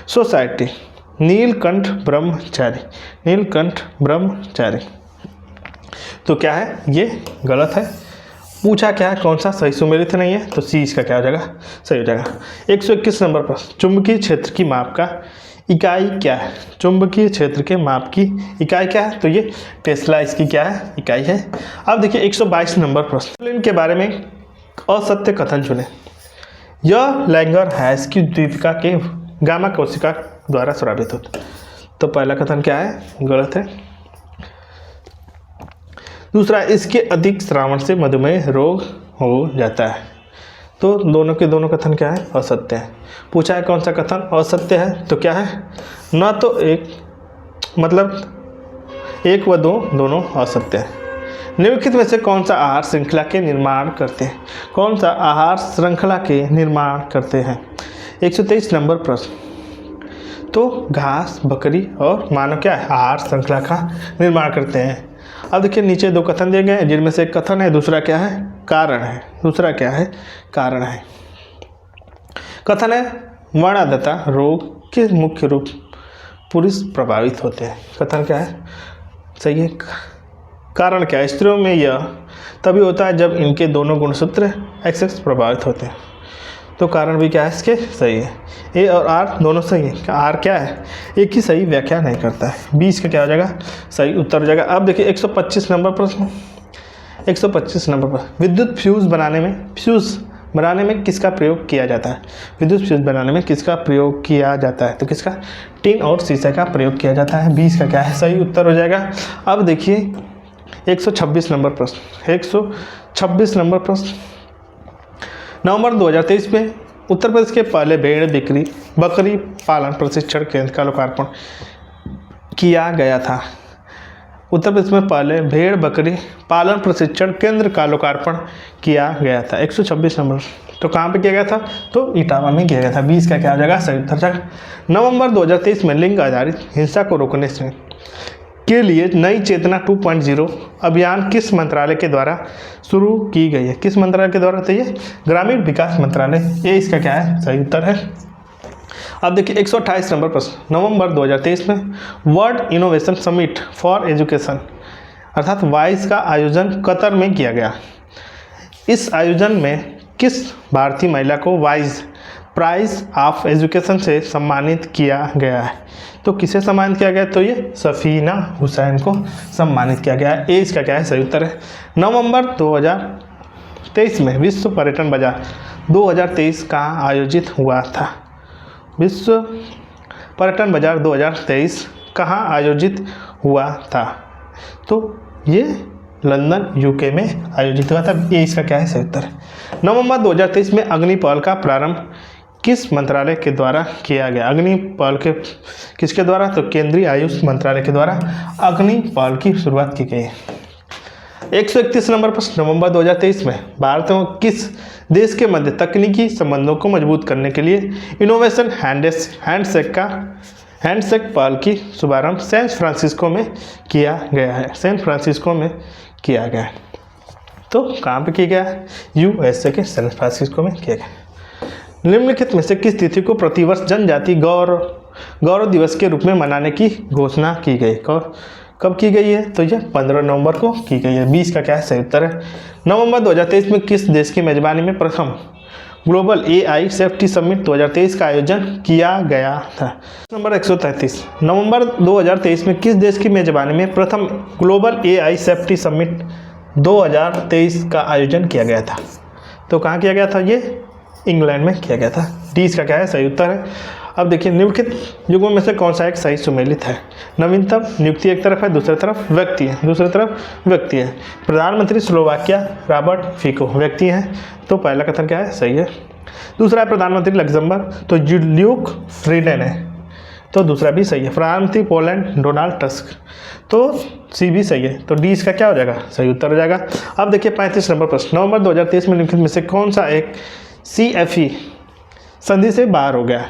society Neelkanth ब्रह्मचारी, नीलकंठ ब्रह्मचारी, तो क्या है? ये गलत है। पूछा क्या है? कौन सा सही सुमेलित नहीं है? तो सी इसका क्या हो जाएगा? सही हो जाएगा। 121 नंबर प्रश्न, चुंबकीय क्षेत्र की माप का इकाई क्या है? चुंबकीय क्षेत्र के माप की इकाई क्या है? तो ये टेस्ला इसकी क्या है? इकाई है। अब देखिए 122 नंबर प्रश्न, के बारे में असत्य कथन चुने। यह लैंगर हैश की द्वीपिका के गामा कोशिका द्वारा स्रावित होता है। तो पहला कथन क्या है? गलत है। दूसरा, इसके अधिक श्रावण से मधुमेह रोग हो जाता है। तो दोनों के दोनों कथन क्या है? असत्य है। पूछा है कौन सा कथन असत्य है? तो क्या है? न तो एक, मतलब 1 व 2 दोनों असत्य है। निम्नलिखित में से कौन सा आहार श्रृंखला के निर्माण करते हैं? कौन सा आहार श्रृंखला के निर्माण करते हैं? 123 नंबर प्रश्न, तो घास, बकरी और मानव क्या है? आहार श्रृंखला का निर्माण करते हैं। अब देखिए नीचे 2 कथन दिए गए हैं, जिनमें से एक कथन है, दूसरा क्या है? कारण है। दूसरा क्या है? कारण है। कथन है वर्णांधता रोग के मुख्य रूप पुरुष प्रभावित होते हैं। कथन क्या है? सही है। कारण क्या है? स्त्रियों में यह तभी होता है जब इनके दोनों गुणसूत्र XX प्रभावित होते हैं। तो कारण भी क्या है इसके? सही है। ए और आर दोनों सही है। आर क्या है? एक ही सही व्याख्या नहीं करता है। 20 का क्या हो जाएगा? सही उत्तर हो जाएगा। अब देखिए 125 नंबर प्रश्न, 125 नंबर पर विद्युत फ्यूज़ बनाने में किसका प्रयोग किया जाता है? विद्युत फ्यूज़ बनाने में किसका प्रयोग किया जाता है? तो किसका? टिन और शीशे का प्रयोग किया जाता है। 20 का क्या है? सही उत्तर हो जाएगा। अब देखिए 126 नंबर प्रश्न, 126 नंबर प्रश्न, नवंबर 2023 में उत्तर प्रदेश के पहले भेड़ बकरी पालन प्रशिक्षण केंद्र का लोकार्पण किया गया था। उत्तर प्रदेश में पहले भेड़ बकरी पालन प्रशिक्षण केंद्र का लोकार्पण किया गया था। 126 नंबर, तो कहाँ पे किया गया था? तो इटावा में किया गया था। 20 का क्या हो जाएगा? सही उत्तर जाएगा। नवंबर 2023 में लिंग आधारित हिंसा को रोकने के लिए नई चेतना 2.0 अभियान किस मंत्रालय के द्वारा शुरू की गई है? किस मंत्रालय के द्वारा? तो ये ग्रामीण विकास मंत्रालय, ये इसका क्या है? सही उत्तर है। अब देखिए 128 नंबर प्रश्न, नवंबर 2023 में world innovation summit for education अर्थात वाइस का आयोजन कतर में किया गया। इस आयोजन में किस भारतीय महिला को वाइस प्राइज ऑफ एजुकेशन से सम्मानित किया गया है? तो किसे सम्मानित किया गया? तो ये सफीना हुसैन को सम्मानित किया गया है। ए इसका क्या है? सही उत्तर है। नवंबर 2023 में विश्व पर्यटन बाजार 2023 कहाँ आयोजित हुआ था? विश्व पर्यटन बाजार 2023 कहाँ आयोजित हुआ था? तो ये लंदन यूके में आयोजित हुआ था। ये इसका क्या है? सही उत्तर है। नवंबर 2023 में अग्नि पहल का प्रारंभ किस मंत्रालय के द्वारा किया गया? अग्नि पहल के किसके द्वारा? तो केंद्रीय आयुष मंत्रालय के द्वारा अग्नि पहल की शुरुआत की गई। 131 नंबर प्रश्न, नवंबर 2023 में भारत और किस देश के मध्य तकनीकी संबंधों को मजबूत करने के लिए इनोवेशन हैंडशेक पहल की शुभारंभ सैन फ्रांसिस्को में किया गया है? सैन फ्रांसिस्को में किया गया है। तो कहाँ पे किया गया है? यूएसए के सैन फ्रांसिस्को में किया गया। निम्नलिखित में से किस तिथि को प्रतिवर्ष जनजाति गौरव दिवस के रूप में मनाने की घोषणा की गई? कब की गई है? तो यह 15 नवंबर को की गई है। 20 का क्या है? सही उत्तर है। नवंबर 2023 में किस देश की मेजबानी में प्रथम ग्लोबल AI सेफ्टी समिट 2023 का आयोजन किया गया था? नंबर 133, नवंबर 2023 में किस देश की मेजबानी में प्रथम ग्लोबल AI सेफ्टी समिट 2023 का आयोजन किया गया था? तो कहाँ किया गया था? ये इंग्लैंड में किया गया था। डी इसका क्या है? सही उत्तर है। अब देखिए निम्नलिखित युगों में से कौन सा एक सही सुमेलित है? नवीनतम नियुक्ति एक तरफ है, दूसरी तरफ व्यक्ति है। दूसरी तरफ व्यक्ति है। प्रधानमंत्री स्लोवाकिया रॉबर्ट फिको व्यक्ति हैं, तो पहला कथन क्या है? सही है। दूसरा है प्रधानमंत्री लग्जमबर्ग, तो ल्यूक फ्रीडेन है, तो दूसरा भी सही है। प्रधानमंत्री पोलैंड डोनाल्ड टस्क, तो सी भी सही है। तो डी इसका क्या हो जाएगा? सही उत्तर हो जाएगा। अब देखिए 35 नंबर प्रश्न, नवंबर 2023 में निम्नलिखित में से कौन सा एक CFE संधि से बाहर हो गया?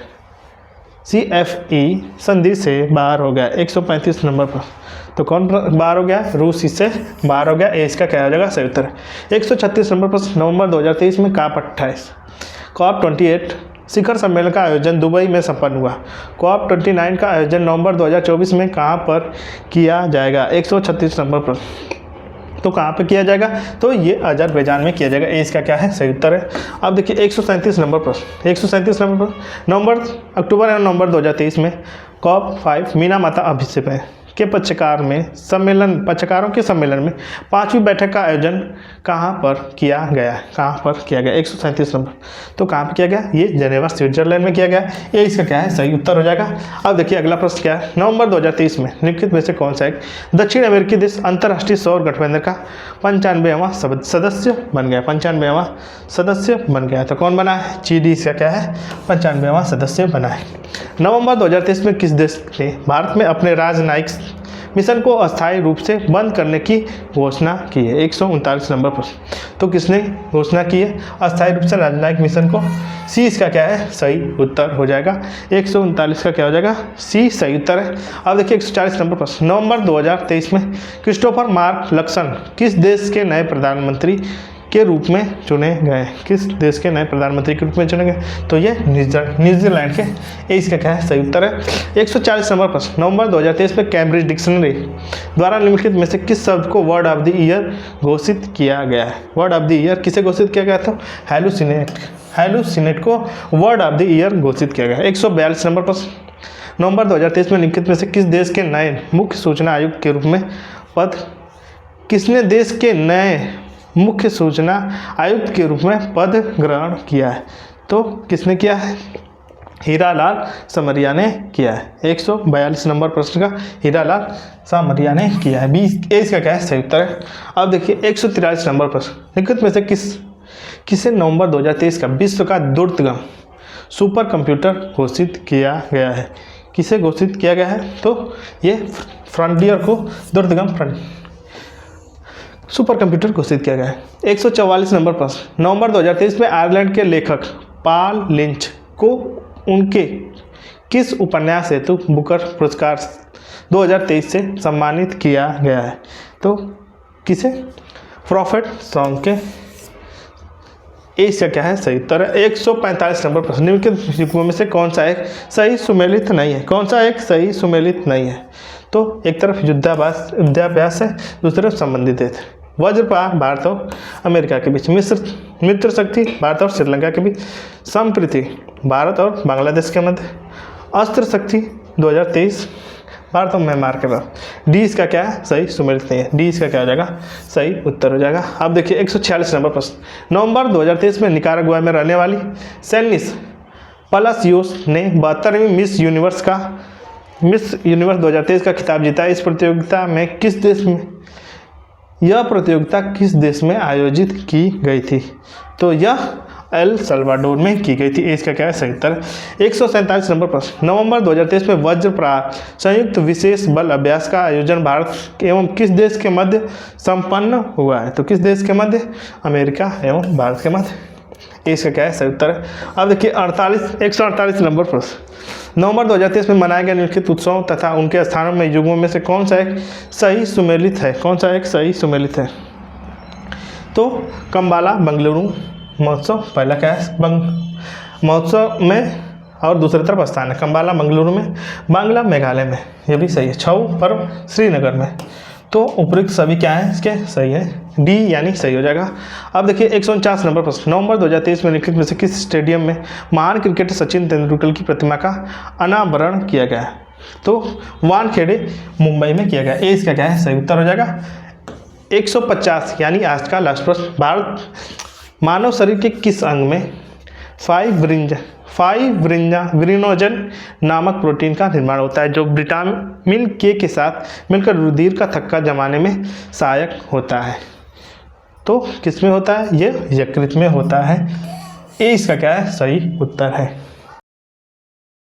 CFE संधि से बाहर हो गया 135 नंबर पर, तो कौन बाहर हो गया? रूस इससे बाहर हो गया। ए इसका क्या हो जाएगा? सही उत्तर है। 136 नंबर पर, नवंबर 2023 में COP28 शिखर सम्मेलन का आयोजन दुबई में संपन्न हुआ। COP29 का आयोजन नवंबर 2024 में कहाँ पर किया जाएगा? 136 नंबर पर, तो कहाँ पे किया जाएगा? तो ये अजरबैजान में किया जाएगा। ए इसका क्या है? सही उत्तर है। अब देखिए 137 नंबर प्रश्न, 137 नंबर पर, अक्टूबर एवं नवंबर 2023 में COP5 मीना माता अभिषेक के पक्षकारों के सम्मेलन में 5वीं बैठक का आयोजन कहाँ पर किया गया? कहाँ पर किया गया? 137 नंबर, तो कहाँ पर किया गया? ये जेनेवा स्विट्जरलैंड में किया गया। ये इसका क्या है? सही उत्तर हो जाएगा। अब देखिए अगला प्रश्न क्या है? नवंबर 2023 में निम्नलिखित में से कौन सा एक दक्षिण अमेरिकी देश अंतर्राष्ट्रीय सौर गठबंधन का 95वां सदस्य बन गया? 95वां सदस्य बन गया, तो कौन बना है? चिली इसका क्या है? 95वां सदस्य बना है। नवंबर 2023 में किस देश ने भारत में अपने राजनयिक मिशन को अस्थायी रूप से बंद करने की घोषणा की है? 139 नंबर पर, तो किसने घोषणा की है अस्थायी रूप से राजनयिक मिशन को? सी इसका क्या है? सही उत्तर हो जाएगा। 139 का क्या हो जाएगा? सी सही उत्तर है। अब देखिए 140 नंबर पर, नवंबर 2023 में क्रिस्टोफर मार्क लक्सन किस देश के नए प्रधानमंत्री के रूप में चुने गए? किस देश के नए प्रधानमंत्री के रूप में चुने गए? तो ये न्यूजीलैंड के। ए इसका क्या है? सही उत्तर है। 140 नंबर प्रश्न, नवंबर 2023 में कैम्ब्रिज डिक्शनरी द्वारा निम्नलिखित में से किस शब्द को वर्ड ऑफ द ईयर घोषित किया गया है? वर्ड ऑफ द ईयर किसे घोषित किया गया था? हैलुसिनेट को वर्ड ऑफ द ईयर घोषित किया गया। 142 नंबर प्रश्न, नवंबर 2023 में निम्नलिखित में से किस देश के नए मुख्य सूचना आयुक्त के रूप में किसने देश के नए मुख्य सूचना आयुक्त के रूप में पद ग्रहण किया है? तो किसने किया है? हीरालाल समरिया ने किया है। 142 नंबर प्रश्न का हीरालाल समरिया ने किया है। 20 इसका क्या है? सही उत्तर है। अब देखिए 143 नंबर प्रश्न, निम्नलिखित में से किसे नवंबर 2023 का विश्व का द्रुतगम सुपर कंप्यूटर घोषित किया गया है? किसे घोषित किया गया है? तो ये फ्रंटियर को द्रुतगम सुपर कंप्यूटर घोषित किया गया है। 144 नंबर प्रश्न, नवंबर 2023 में आयरलैंड के लेखक पॉल लिंच को उनके किस उपन्यास हेतु बुकर पुरस्कार 2023 से सम्मानित किया गया है? तो किसे? प्रॉफिट सॉन्ग के ए इसका क्या है सही उत्तर है। 145 नंबर प्रश्न, निम्नलिखित युग्मों में से कौन सा एक सही सुमेलित नहीं है? कौन सा एक सही सुमेलित नहीं है? तो एक तरफ युद्धाभ्यास है, दूसरी तरफ संबंधित है। वज्रपात भारत और अमेरिका के बीच, मित्र शक्ति भारत और श्रीलंका के बीच, संप्रीति भारत और बांग्लादेश के मध्य, अस्त्र शक्ति 2023 भारत और म्यांमार के बाद। डी इसका क्या है सही सुमेलित नहीं है। डी इसका क्या हो जाएगा सही उत्तर हो जाएगा। अब देखिए 146 नंबर प्रश्न, नवंबर 2023 में निकारागुआ में रहने वाली सैनिस पलासियोस ने 72वीं मिस यूनिवर्स 2023 का खिताब जीता। इस प्रतियोगिता में किस देश में यह प्रतियोगिता किस देश में आयोजित की गई थी? तो यह एल सल्वाडोर में की गई थी। इसका क्या है सही उत्तर। 147 नंबर प्रश्न, नवंबर 2023 में वज्रप्रात संयुक्त विशेष बल अभ्यास का आयोजन भारत एवं किस देश के मध्य संपन्न हुआ है? तो किस देश के मध्य? अमेरिका एवं भारत के मध्य। इसका क्या है सही उत्तर। अब देखिए 148 नंबर प्रश्न, नवंबर 2023 में मनाए गए निम्नलिखित उत्सव तथा उनके स्थानों में युग्मों में से कौन सा एक सही सुमेलित है? कौन सा एक सही सुमेलित है? तो कंबाला बंगलुरु महोत्सव पहला क्या है महोत्सव में, और दूसरी तरफ स्थान है कंबाला बंगलुरु में, बांग्ला मेघालय में, ये भी सही है। छऊ पर्व श्रीनगर में। तो उपयुक्त सभी क्या है इसके सही है। डी यानी सही हो जाएगा। अब देखिए 149 नंबर प्रश्न, नवंबर 2023 में निम्नलिखित में से किस स्टेडियम में महान क्रिकेटर सचिन तेंदुलकर की प्रतिमा का अनावरण किया गया है? तो वानखेड़े मुंबई में किया गया। ए इसका क्या है सही उत्तर हो जाएगा। 150 यानी आज का लास्ट प्रश्न, भारत मानव शरीर के किस अंग में फाइब्रिनोजन नामक प्रोटीन का निर्माण होता है, जो विटामिन के साथ मिलकर रुधिर का थक्का जमाने में सहायक होता है? तो किस में होता है? ये यकृत में होता है। ए इसका क्या है सही उत्तर है।